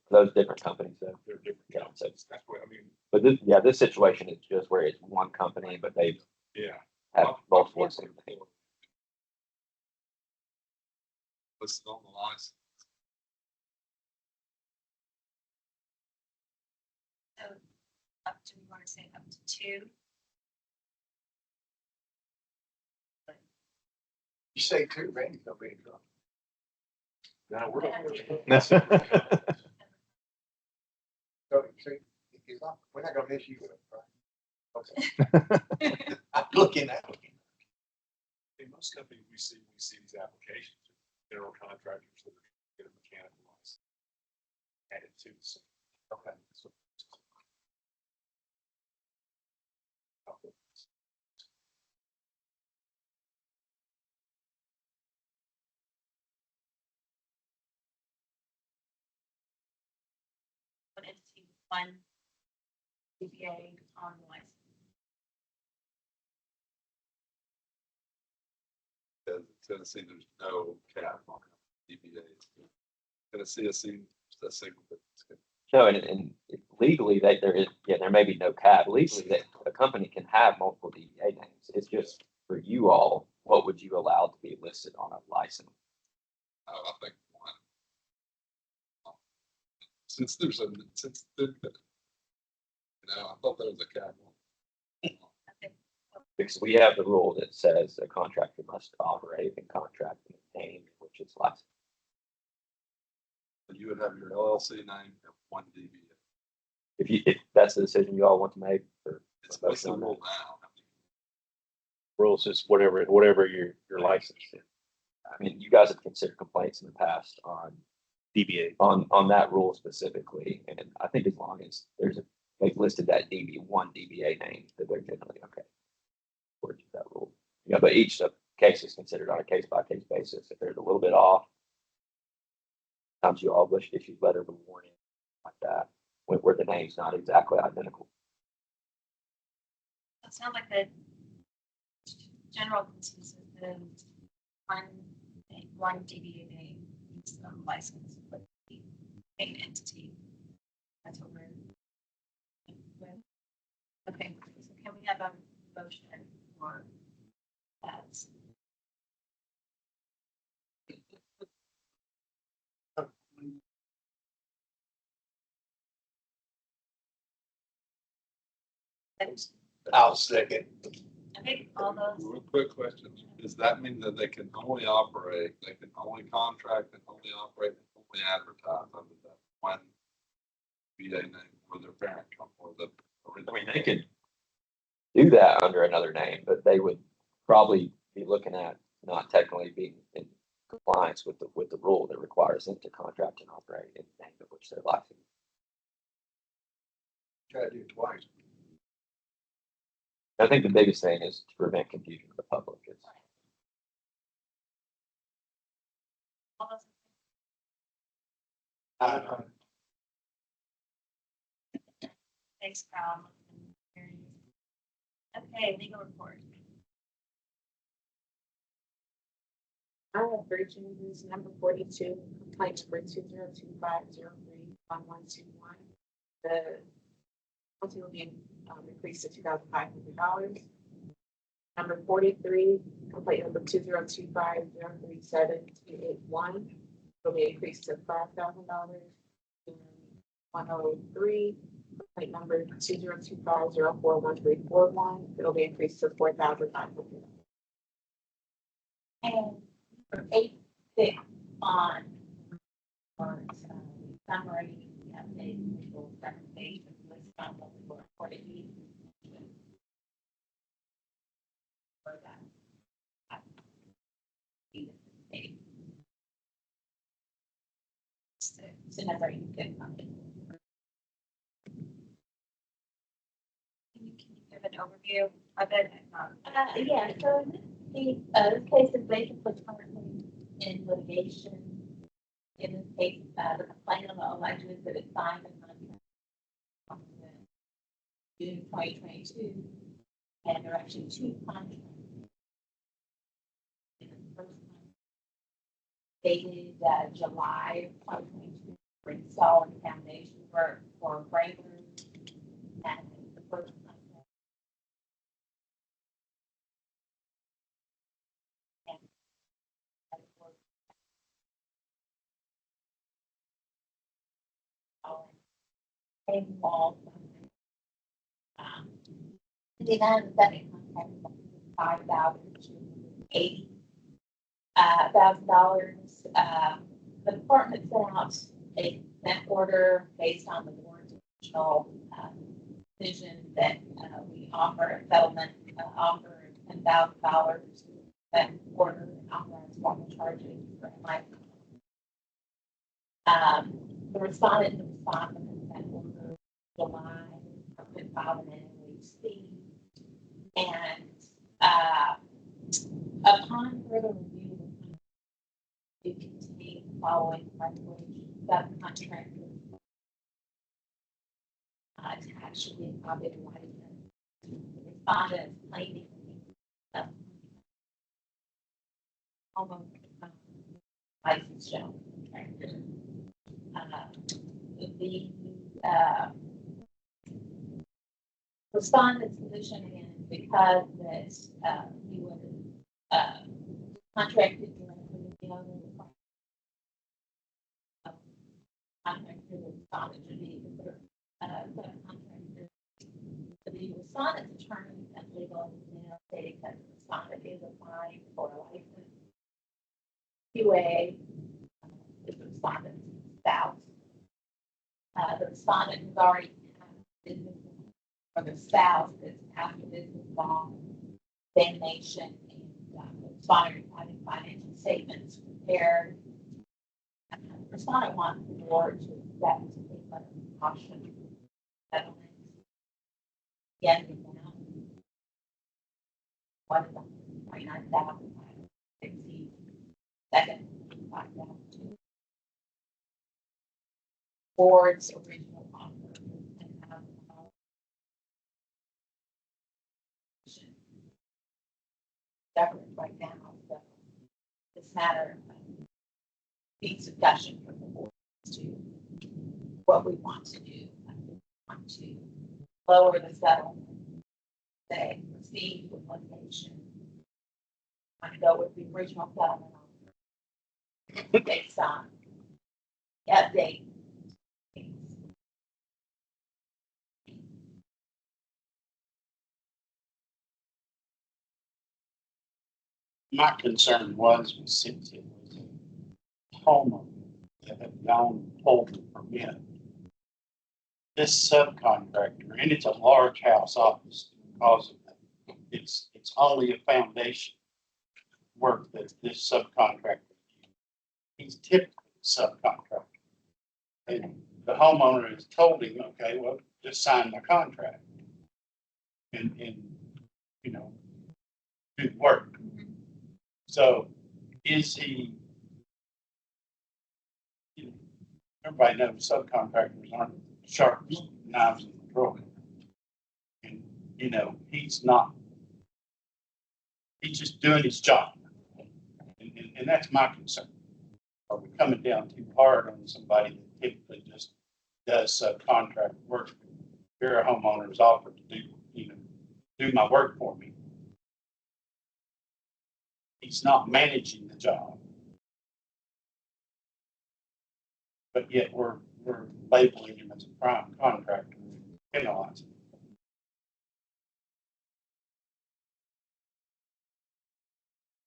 [SPEAKER 7] those different companies? So
[SPEAKER 4] They're different concepts. That's what I mean.
[SPEAKER 7] but this situation is just where it's one company, but they
[SPEAKER 4] Yeah.
[SPEAKER 7] have multiple same things.
[SPEAKER 9] Listed on the license.
[SPEAKER 1] So up to, we want to say up to 2.
[SPEAKER 2] You say two, Randy's gonna be in trouble.
[SPEAKER 4] Now we're.
[SPEAKER 2] So, see, we're not gonna miss you with it, right? Okay. I'm looking at it.
[SPEAKER 4] In most companies, we see these applications, general contractors that are get a mechanical license. Added to the same. Okay. So-
[SPEAKER 1] One entity, one DBA on the license.
[SPEAKER 9] Because in Tennessee, there's no cap on DBAs. Tennessee, I see a single.
[SPEAKER 7] No, and legally, there may be no cap. Legally, that a company can have multiple DBA names. It's just for you all, what would you allow to be listed on a license?
[SPEAKER 9] I think one. Since there's I thought there was a cap on.
[SPEAKER 7] Because we have the rule that says a contractor must operate and contract in the name which is licensed.
[SPEAKER 9] You would have your LLC name and one DBA.
[SPEAKER 7] If that's the decision you all want to make, or
[SPEAKER 9] What's the rule now?
[SPEAKER 6] Rules is whatever your license is.
[SPEAKER 7] I mean, you guys have considered complaints in the past on
[SPEAKER 6] DBA.
[SPEAKER 7] on that rule specifically, and I think as long as they've listed that one DBA name, that they're generally okay. According to that rule. Yeah, but each case is considered on a case by case basis. If there's a little bit off, sometimes you all wish issue letter of warning like that, where the name's not exactly identical.
[SPEAKER 1] It sounds like the general consensus is one DBA name needs some license with the main entity. That's what we're with. Okay, so can we have a motion for that?
[SPEAKER 2] I'll second.
[SPEAKER 1] Okay, all those,
[SPEAKER 9] Real quick question, does that mean that they can only operate, they can only contract and only operate, and only advertise under that one VA name or their parent company or the
[SPEAKER 7] I
[SPEAKER 9] original?
[SPEAKER 7] mean, they could do that under another name, but they would probably be looking at not technically being in compliance with the rule that requires them to contract and operate in the name of which they're licensed.
[SPEAKER 2] Try to do it twice.
[SPEAKER 7] I think the biggest thing is to prevent confusion of the public. It's,
[SPEAKER 1] all those. Thanks, Carl. Okay, legal report.
[SPEAKER 10] I have three changes. Number 42, complaint number 20250311121. The penalty will be increased to $2,500. Number 43, complaint number 202503781 will be increased to $5,000. And 103, complaint number 202504141, it'll be increased to $4,500.
[SPEAKER 1] And for 8 on summary, the update, legal recommendation, list on what we were reported. For that. So never you get funded. Can you give an overview of it?
[SPEAKER 10] Yeah, so this case is basically currently in litigation. In this case, the complainant alleges that it signed a contract in June 2022, and there are actually two contracts. The first one dated July of 2022 for installing foundation work for breakers, and the first contract. Involved. The amount of the second contract is $5,280,000. The department sent out a consent order based on the board's original decision that we offer a settlement offer $10,000. That order and authorize formal charges for life. The respondent to respond to the consent order July filed an NOHC, and upon further review, it contained the following language: subcontractor attached to the copy license. The respondent is claiming almost license shell contractor. The respondent's position again, because that he was contracted directly with the owner of the contractor, the respondent should be considered subcontractor. The respondent's attorney and legal now stating that the respondent is applying for a license. QA is the respondent's spouse. The respondent has already had business, or the spouse is after business law, examination, and the respondent having financial statements prepared. The respondent wants the board to accept a letter of caution settlement. Again, the amount was $29,560. Second, $5,000. Board's original offer and government right now. So this matter needs discussion from the board as to what we want to do. We want to lower the settlement, say proceed with litigation. Want to go with the original settlement based on the update.
[SPEAKER 3] My concern was since it was a homeowner that had gone and pulled the permit. This subcontractor, and it's a large house office because of that. It's only a foundation work that this subcontractor. He's typically a subcontractor. And the homeowner has told him, okay, well, just sign my contract. And, you know, do the work. So is he, you know, everybody knows subcontractors aren't the sharpest knives in the drawer. And, you know, he's just doing his job. And that's my concern. Are we coming down too hard on somebody that typically just does subcontract work? Here a homeowner is offered to do my work for me. He's not managing the job. But yet we're labeling him as a prime contractor and penalizing him.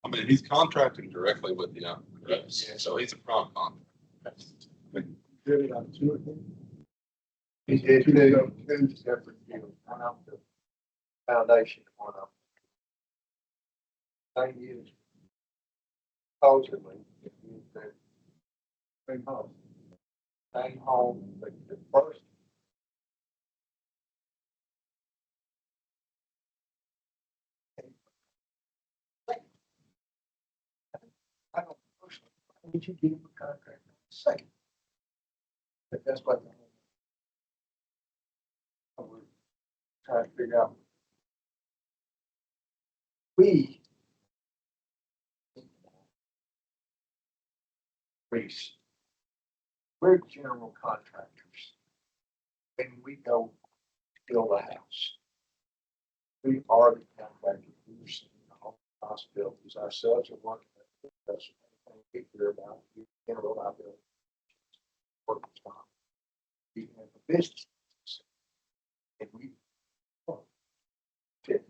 [SPEAKER 9] I mean, he's contracting directly with the owner. correct?
[SPEAKER 3] Yes.
[SPEAKER 9] So he's a prime contractor.
[SPEAKER 2] Did it on two of them? He did two separate deals, one of the foundation, one of them. Thing is, supposedly, if you said, same home, but the first. I don't personally, why would you give him a contract on the second? But that's what we're trying to figure out. We Reese, we're general contractors. When we go build a house, we are the contractors. We're seeing all the possibilities. Ourselves are working at that's we hear about general liability. Workers' comp. We have a business. And we fit.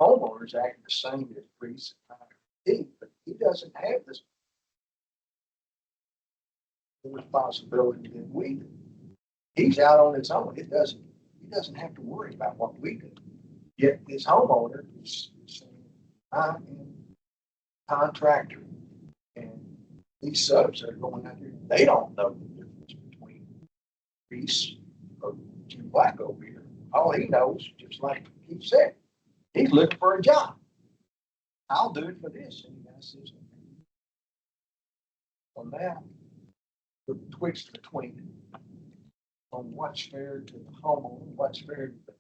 [SPEAKER 2] Homeowners act the same as Reese and Tyler, but he doesn't have this responsibility that we do. He's out on his own. He doesn't have to worry about what we do. Yet this homeowner is saying, I am a contractor. And these subs that are going out there, they don't know the difference between Reese or Jim Black over here. All he knows, just like he said, he's looking for a job. I'll do it for this. And he says, well, now, the betwixt between on what's fair to the homeowner, what's fair to the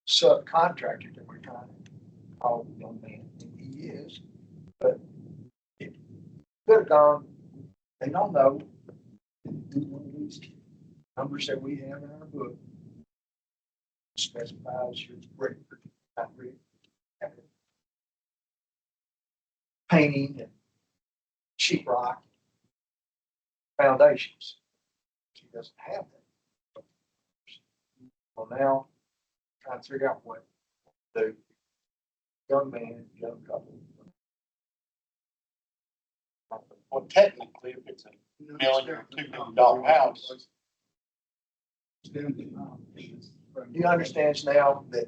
[SPEAKER 2] subcontractor that we're trying to call the young man, and he is, but it could have gone, they don't know. One of these numbers that we have in our book specifies your brick, not brick, painting and sheetrock foundations. She doesn't have that. Well, now trying to figure out what the young man, young couple.
[SPEAKER 3] Well, technically, if it's $1 million or $2 million house.
[SPEAKER 2] He understands now that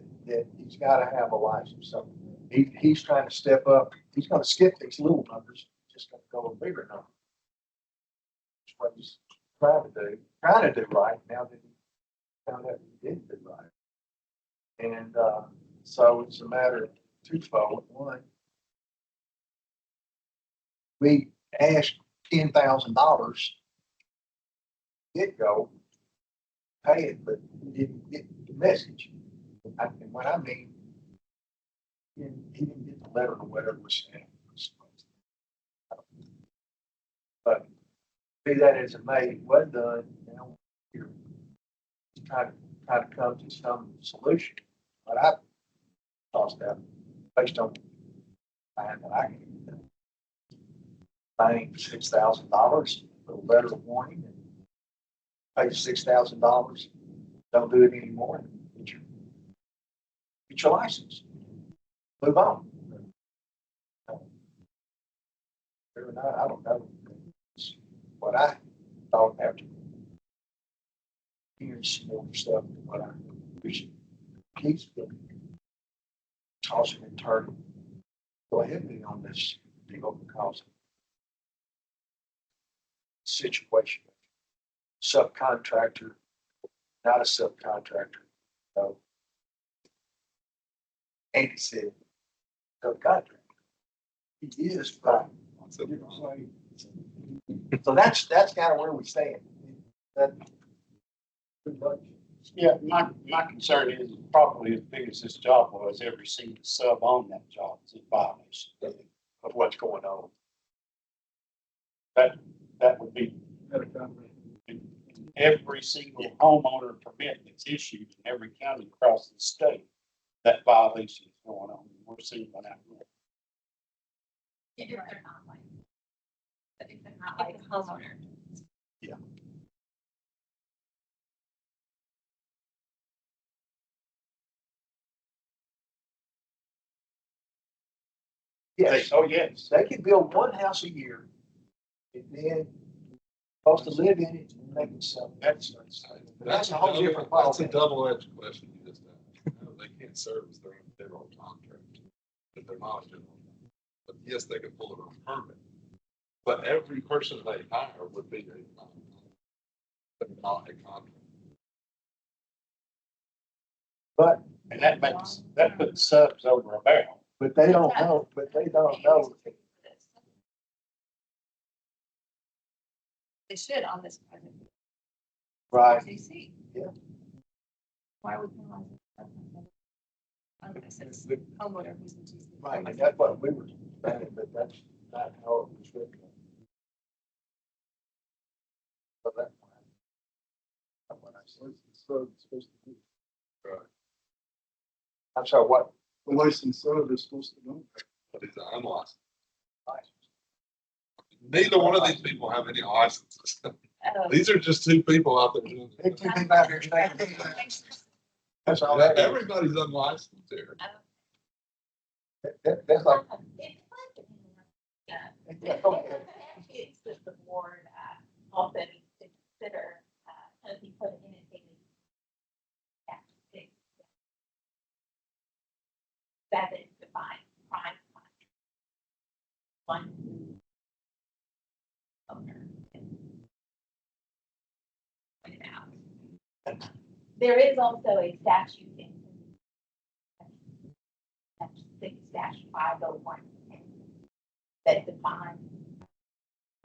[SPEAKER 2] he's got to have a license. So he's trying to step up. He's going to skip these little numbers. Just going to go a bigger number. That's what he's trying to do right now that he found out he didn't do right. And so it's a matter of twofold. One, we asked $10,000 get go, pay it, but we didn't get the message. And what I mean, he didn't get the letter or whatever was sent. But be that as it may, it was done. Now we're trying to come to some solution. But I tossed out based on that I can paying $6,000 for a letter of warning and pay $6,000. Don't do it anymore in the future. get your license, move on. Or not, I don't know. It's what I thought after hearing some more stuff, than what I wish keeps doing. Tossing and turning. Go ahead with me on this deal because situation. Subcontractor, not a subcontractor. So Andy said, subcontractor. He is, but so that's kind of where we stand. That.
[SPEAKER 3] Yeah, my concern is probably as big as this job was, every single sub on that job is in violation.
[SPEAKER 2] Of what's going on.
[SPEAKER 3] That would be every single homeowner permit that's issued in every county across the state. That violation is going on. We're seeing one out there.
[SPEAKER 10] If they're not like. I think they're not like homeowner.
[SPEAKER 2] Yes,
[SPEAKER 3] Oh, yes.
[SPEAKER 2] they can build one house a year and then supposed to live in it and make it something. That's a whole different
[SPEAKER 9] That's a
[SPEAKER 2] ballgame.
[SPEAKER 9] double-edged question you just asked. No, they can't service their own general contract, if they're not a general. But yes, they can pull it on permit. But every person they hire would be but not a contract.
[SPEAKER 2] But,
[SPEAKER 3] And that puts subs over a barrel.
[SPEAKER 2] but they don't know,
[SPEAKER 1] They should on this project.
[SPEAKER 2] right?
[SPEAKER 1] JC.
[SPEAKER 2] Yeah.
[SPEAKER 1] Why would penalize it? Unless it's homeowner who's in GC.
[SPEAKER 2] Right, and that's what we were saying, but that's not how it was written. But that's what I said. So it's supposed to be.
[SPEAKER 9] Right.
[SPEAKER 2] I'm sorry, what?
[SPEAKER 9] The licensed sub is supposed to know. But it's unlicensed. Neither one of these people have any licenses.
[SPEAKER 1] Oh.
[SPEAKER 9] These are just two people out there doing
[SPEAKER 2] They
[SPEAKER 9] it.
[SPEAKER 2] two people out there staying. That's all that is.
[SPEAKER 9] Everybody's unlicensed here.
[SPEAKER 2] That's like.
[SPEAKER 10] It's that the board also needs to consider, if you put anything. Seven defined prime contract. One. Owner. Point it out. There is also a statute in. Six dash 501 that defines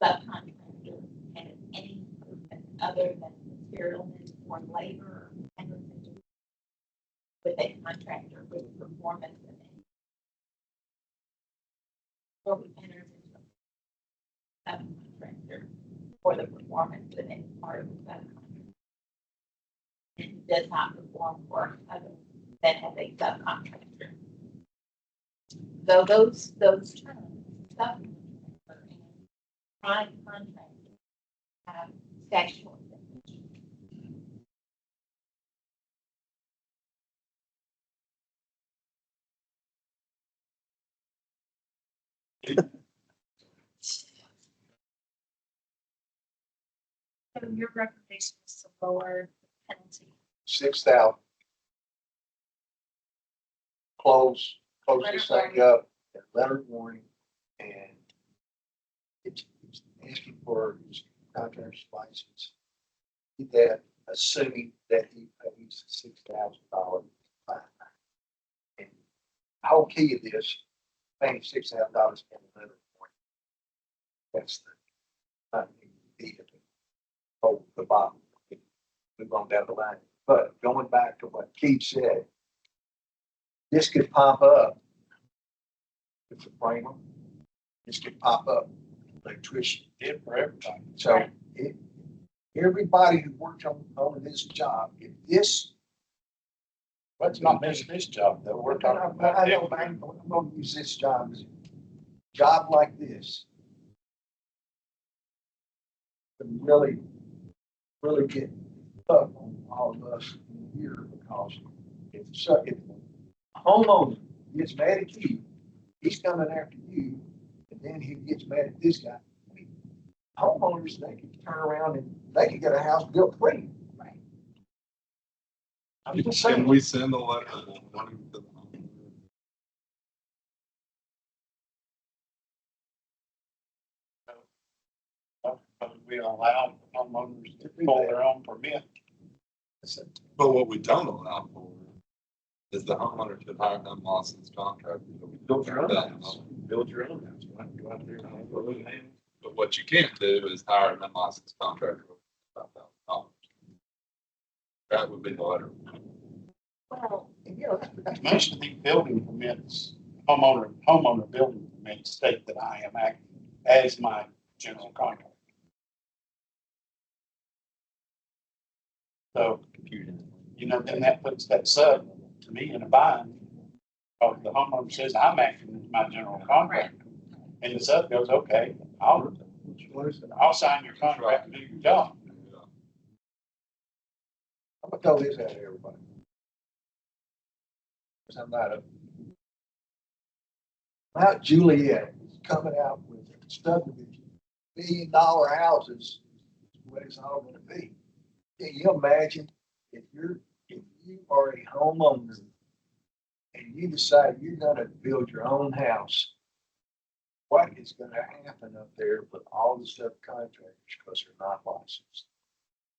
[SPEAKER 10] subcontractor and any person other than materialmen or labor enters into with a contractor with performance of any. Or who enters into a subcontractor for the performance of any part of the subcontractor. And does not perform work other than as a subcontractor. So those terms, subcontractor and prime contractor have statutory definition.
[SPEAKER 1] So your recommendation is to lower the penalty.
[SPEAKER 2] 6,000. Close this thing up, and letter warning, and it's asking for his contractor's license. That assuming that he pays $6,000 fine. And the whole key of this, paying $6,000 and a letter warning. That's the hold the bottom. Move on down the line. But going back to what Keith said, this could pop up. It's a framer. This could pop up. Electrician.
[SPEAKER 3] Did for everybody.
[SPEAKER 2] So everybody who works on this job, if this.
[SPEAKER 3] Let's not miss this job though. We're talking about.
[SPEAKER 2] I know, but I'm gonna use this job as a job like this. To really get up on all of us here because if homeowner gets mad at you, he's coming after you, and then he gets mad at this guy. I mean, homeowners, they can turn around and they can get a house built free.
[SPEAKER 1] Right.
[SPEAKER 2] I'm just
[SPEAKER 9] Can
[SPEAKER 2] saying.
[SPEAKER 9] we send a letter wanting to the homeowner?
[SPEAKER 3] But we allow homeowners to pull their own permit.
[SPEAKER 9] But what we don't allow for is the homeowner to hire an unlicensed contractor.
[SPEAKER 2] Build your own house. Build your own house, right? Go out there and hire your own house.
[SPEAKER 9] But what you can't do is hire an unlicensed contractor. For $5,000. That would be the letter.
[SPEAKER 10] Well,
[SPEAKER 2] And, you know, that's
[SPEAKER 3] Most of these building permits, homeowner building permits state that I am acting as my general contractor. So, you know, then that puts that sub to me in a bind. Because the homeowner says, I'm acting as my general contractor. And the sub goes, okay, I'll sign your contract and do your job.
[SPEAKER 2] I'm gonna throw this out to everybody. 'Cause I'm not a. Mount Juliet is coming out with subdivision, $1 billion houses, is what it's all gonna be. Can you imagine if you are a homeowner and you decide you're gonna build your own house, what is gonna happen up there with all the subcontractors because they're not licensed?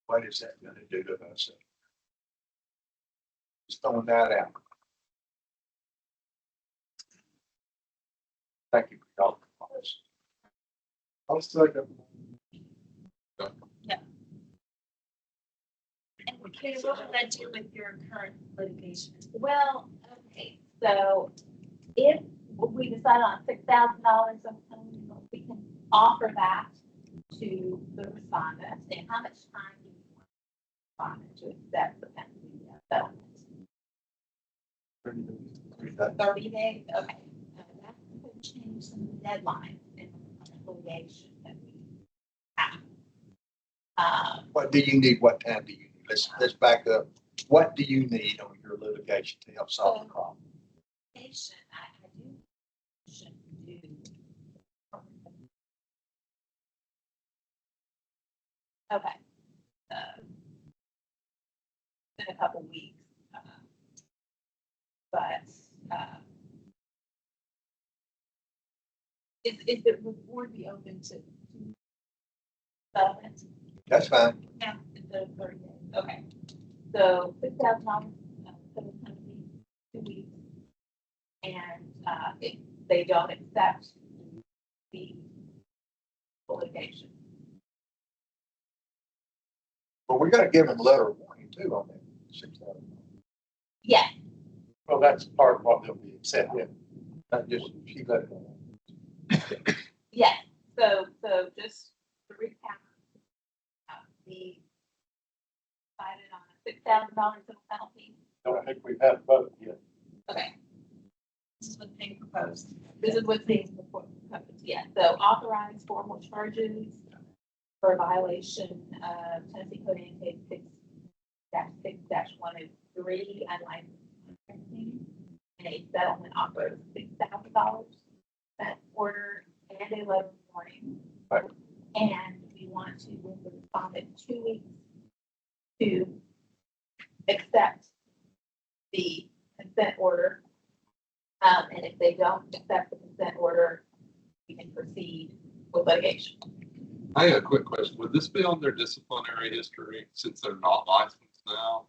[SPEAKER 2] What is that gonna do to us? Just throwing that out. Thank you for your comments. I'll second.
[SPEAKER 1] And Katie, what would that do with your current litigation?
[SPEAKER 10] well, okay, so if we decide on $6,000, we can offer that to the respondent. And how much time do you want the respondent to accept the penalty settlement? 30 days, okay. That could change some of the deadlines in the litigation that we have.
[SPEAKER 2] What do you need? What time do you need? Let's back up. What do you need on your litigation to help solve the problem?
[SPEAKER 10] Litigation, I do, should do. Okay. In a couple weeks. But, is the board be open to settlement?
[SPEAKER 2] That's fine.
[SPEAKER 10] Yeah. The 30 days, okay. So $6,000, for the company, 2 weeks. And, if they don't accept the litigation.
[SPEAKER 2] But we gotta give them a letter of warning too on that. $6,000.
[SPEAKER 10] Yes,
[SPEAKER 3] Well, that's part of what they'll be accepting.
[SPEAKER 2] Not just, she got it.
[SPEAKER 10] yes. So just to recap, we decided on a $6,000 civil penalty.
[SPEAKER 3] I don't think we've had a vote yet.
[SPEAKER 10] Okay.
[SPEAKER 1] This is what's being proposed.
[SPEAKER 10] This is what's being proposed, yeah, so authorize formal charges for violation of Tennessee Code Annotated 6-103 unlicensed contracting, and a settlement offer of $6,000. That order and a letter of warning.
[SPEAKER 2] Right.
[SPEAKER 10] And we want to give the respondent 2 weeks to accept the consent order. And if they don't accept the consent order, we can proceed with litigation.
[SPEAKER 9] I have a quick question. Would this be on their disciplinary history since they're not licensed now?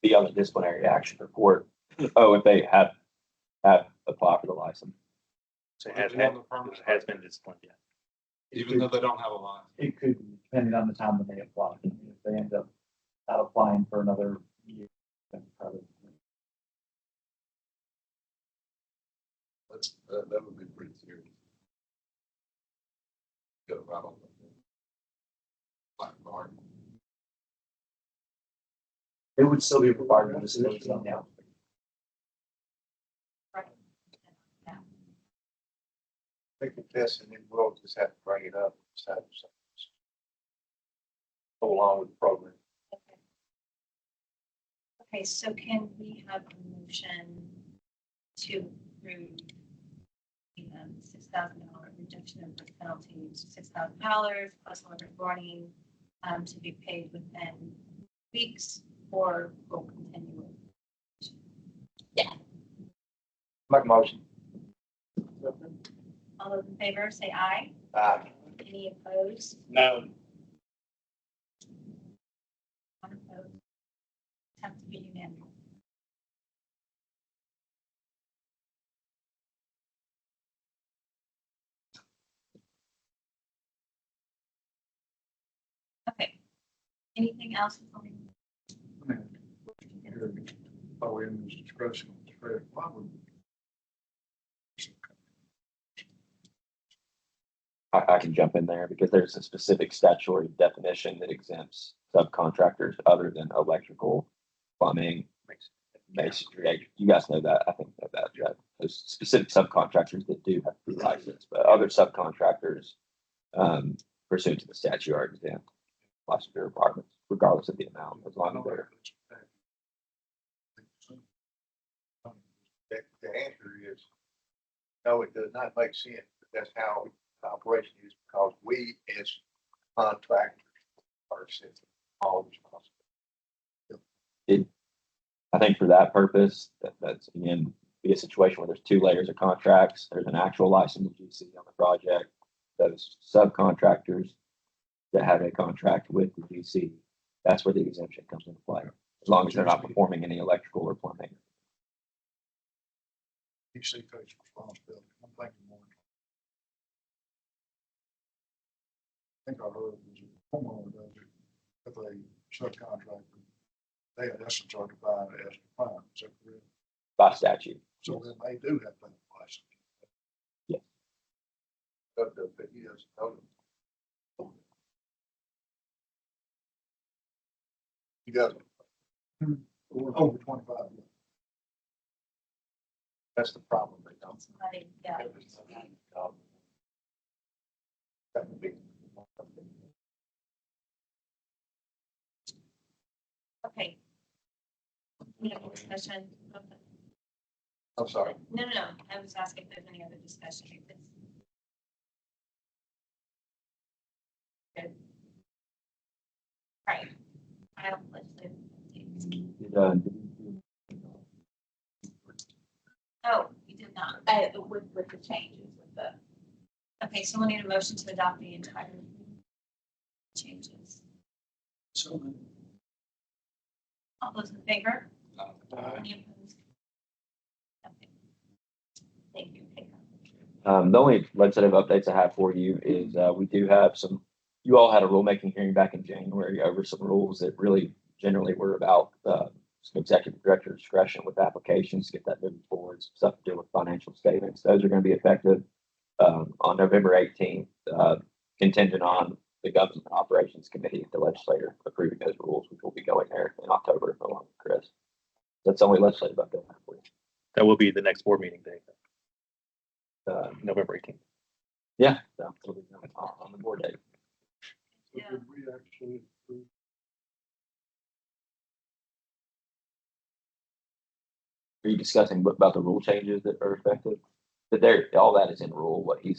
[SPEAKER 7] Be on the disciplinary action report. Oh, if they have applied for the license.
[SPEAKER 6] So it
[SPEAKER 9] Would
[SPEAKER 6] has,
[SPEAKER 9] it be on the permit?
[SPEAKER 6] has been disciplined, yeah.
[SPEAKER 9] Even though they don't have a license?
[SPEAKER 11] It could, be, depending on the time that they apply. If they end up not applying for another year, then probably.
[SPEAKER 9] That would be pretty serious. Go right on the black card.
[SPEAKER 11] It would still be required to disclose it now.
[SPEAKER 2] They can test and then we'll just have to bring it up. Just have to go along with the program.
[SPEAKER 1] Okay, so can we have a motion to approve the $6,000 reduction of the penalty to $6,000 plus order warning to be paid within weeks or will continue?
[SPEAKER 2] Make a motion.
[SPEAKER 1] All those in favor, say aye. Any opposed?
[SPEAKER 3] No,
[SPEAKER 1] One opposed. Have to be unanimous. Okay. Anything else before we?
[SPEAKER 9] Probably in this discretion, why would
[SPEAKER 7] I can jump in there because there's a specific statutory definition that exempts subcontractors other than electrical, plumbing, masonry. You guys know that. I think know that. Right? There's specific subcontractors that do have to be licensed, but other subcontractors, pursuant to the statute, are exempt licensure requirements, regardless of the amount, as long as they're.
[SPEAKER 2] The answer is, no, it does not make sense, but that's how the operation is, because we as contractors are accepting all responsibility.
[SPEAKER 7] I think for that purpose, that's again, be a situation where there's 2 layers of contracts. There's an actual licensed GC on the project. Those subcontractors that have a contract with the GC, that's where the exemption comes into play. As long as they're not performing any electrical or plumbing.
[SPEAKER 9] DC takes responsibility? I'm thinking more. I think I heard it was a homeowner does it, if a subcontractor, they in essence are defined as defined, is that correct?
[SPEAKER 7] By statute.
[SPEAKER 9] So then they do have that license.
[SPEAKER 2] But yes, you got it.
[SPEAKER 9] Over 25 years.
[SPEAKER 2] That's the problem. They don't.
[SPEAKER 1] Somebody, yeah.
[SPEAKER 2] That would be-
[SPEAKER 1] Okay. Any other discussion?
[SPEAKER 2] I'm sorry.
[SPEAKER 1] No. I was asking if there's any other discussion. Good. All right. Legislative updates. Oh, you did not.
[SPEAKER 10] With the changes with the.
[SPEAKER 1] Okay, so we'll need a motion to adopt the entire changes.
[SPEAKER 5] So
[SPEAKER 1] All those in favor? Any opposed? Okay. Thank you.
[SPEAKER 7] The only legislative updates I have for you is, we do have some, you all had a rulemaking hearing back in January over some rules that really generally were about, some executive director discretion with applications, get that moving forward, some stuff to do with financial statements. Those are going to be effective, on November 18th, contingent on the Government Operations Committee, the legislator approving those rules, which will be going there in October along with Chris. That's the only legislative update I have for you.
[SPEAKER 6] That will be the next board meeting day, November 18th.
[SPEAKER 7] Yeah, so it'll be on the board date.
[SPEAKER 9] So did we actually approve?
[SPEAKER 7] Are you discussing about the rule changes that are effective? But there, all that is in rule, what he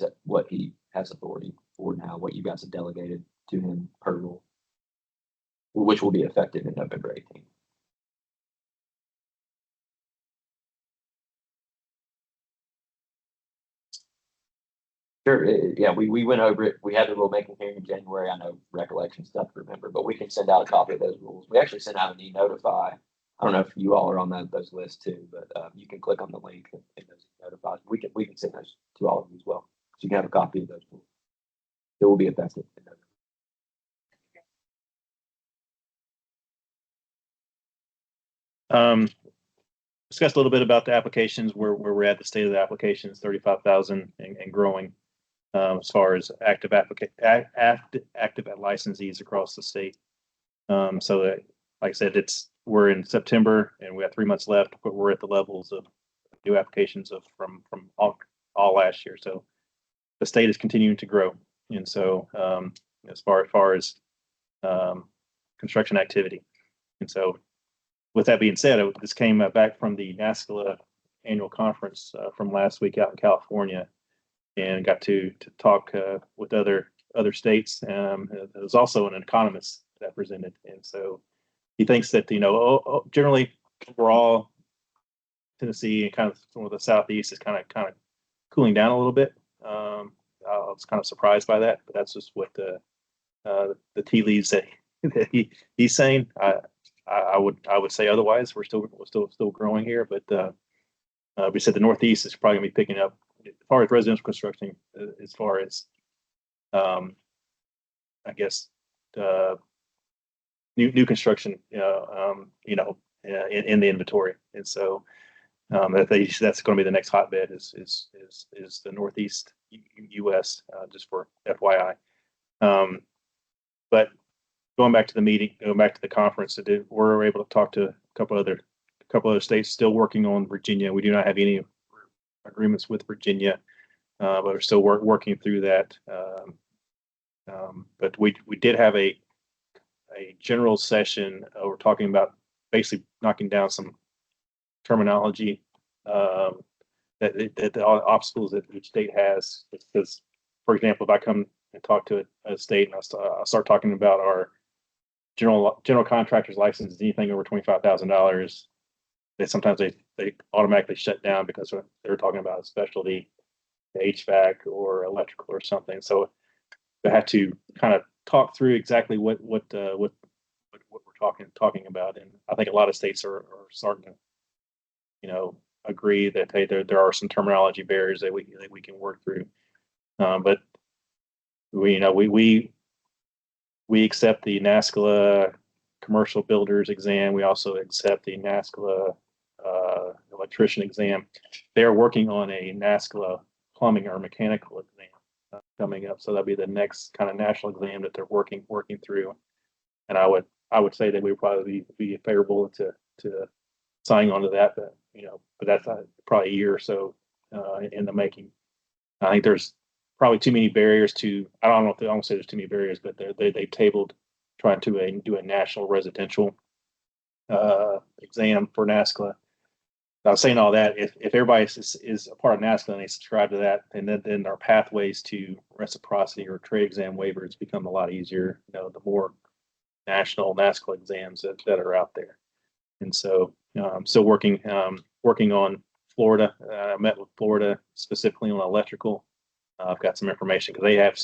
[SPEAKER 7] has authority for now, what you guys have delegated to him per rule, which will be effective in November 18th. Sure, yeah, we went over it. We had the rulemaking hearing in January. I know recollection stuff to remember, but we can send out a copy of those rules. We actually sent out an e-notify. I don't know if you all are on those lists too, but you can click on the link and those notifies. We can send those to all of you as well. So you can have a copy of those rules. It will be effective in November.
[SPEAKER 6] Discussed a little bit about the applications, where we're at, the state of the applications, 35,000 and growing. As far as active licensees across the state. So that, like I said, we're in September and we have 3 months left, but we're at the levels of new applications from all last year. So the state is continuing to grow. And so as far as construction activity. And so with that being said, this came back from the NASCLA annual conference from last week out in California, and got to talk with other states. There was also an economist that presented, and so he thinks that generally overall Tennessee and kind of some of the southeast is kind of cooling down a little bit. I was kind of surprised by that, but that's just what the tea leaves that he's saying. I would say otherwise. We're still growing here, but we said the Northeast is probably gonna be picking up as far as residential construction, as far as I guess new construction, in the inventory, and so that's going to be the next hotbed is the Northeast U.S. Just for FYI. But going back to the meeting, going back to the conference, we're able to talk to a couple other states still working on Virginia. We do not have any agreements with Virginia, but we're still working through that. But we did have a general session. We're talking about basically knocking down some terminology that the obstacles that each state has. Because, for example, if I come and talk to a state and I start talking about our general contractor's license, anything over $25,000, sometimes they automatically shut down because they're talking about a specialty, HVAC or electrical or something. So I had to kind of talk through exactly what we're talking about, and I think a lot of states are starting to agree that hey, there are some terminology barriers that we can work through. But we accept the NASCLA commercial builders exam. We also accept the NASCLA electrician exam. They're working on a NASCLA plumbing or mechanical exam coming up, so that'll be the next kind of national exam that they're working through. And I would say that we would probably be favorable to signing on to that, but that's probably a year or so in the making. I think there's probably too many barriers to. I don't say there's too many barriers, but they tabled trying to do a national residential exam for NASCLA. I was saying all that if everybody is a part of NASCLA and they subscribe to that, and then our pathways to reciprocity or trade exam waivers become a lot easier. The more national NASCLA exams that are out there, and so I'm still working on Florida. I met with Florida specifically on electrical. I've got some information because they have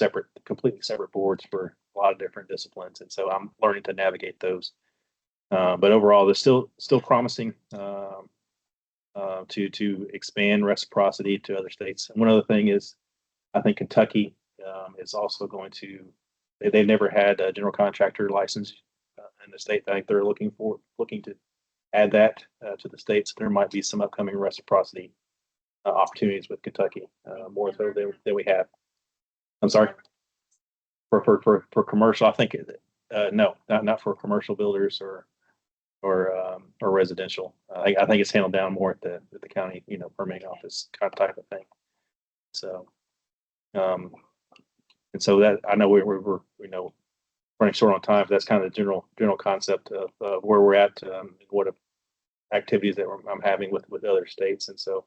[SPEAKER 6] completely separate boards for a lot of different disciplines, and so I'm learning to navigate those. But overall, they're still promising to expand reciprocity to other states. And one other thing is, I think Kentucky is also going to. They've never had a general contractor license in the state. I think they're looking to add that to the states. There might be some upcoming reciprocity opportunities with Kentucky, more so than we have. I'm sorry. For commercial, I think no, not for commercial builders or residential. I think it's handled down more at the county, permitting office kind of type of thing. So, and so that I know we're running short on time. But that's kind of the general concept of where we're at, and what activities that I'm having with other states, and so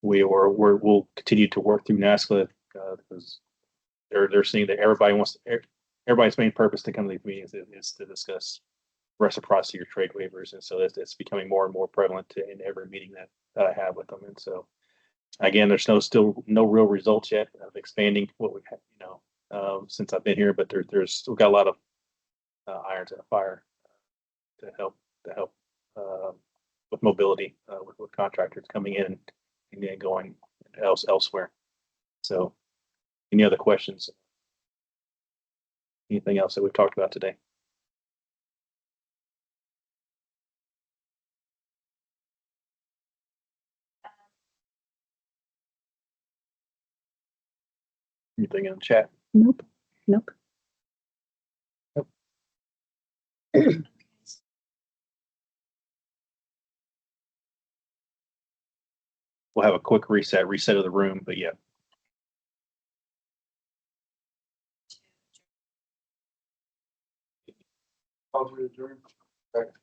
[SPEAKER 6] we'll continue to work through NASCLA because they're seeing that everybody's main purpose to come to these meetings is to discuss reciprocity or trade waivers, and so it's becoming more and more prevalent in every meeting that I have with them. And so again, there's still no real results yet of expanding what we've had, since I've been here, but there's still got a lot of irons in the fire to help with mobility with contractors coming in and then going elsewhere. So, any other questions? Anything else that we've talked about today? Anything in the chat?
[SPEAKER 8] Nope.
[SPEAKER 6] We'll have a quick reset of the room, but yeah.
[SPEAKER 2] Second.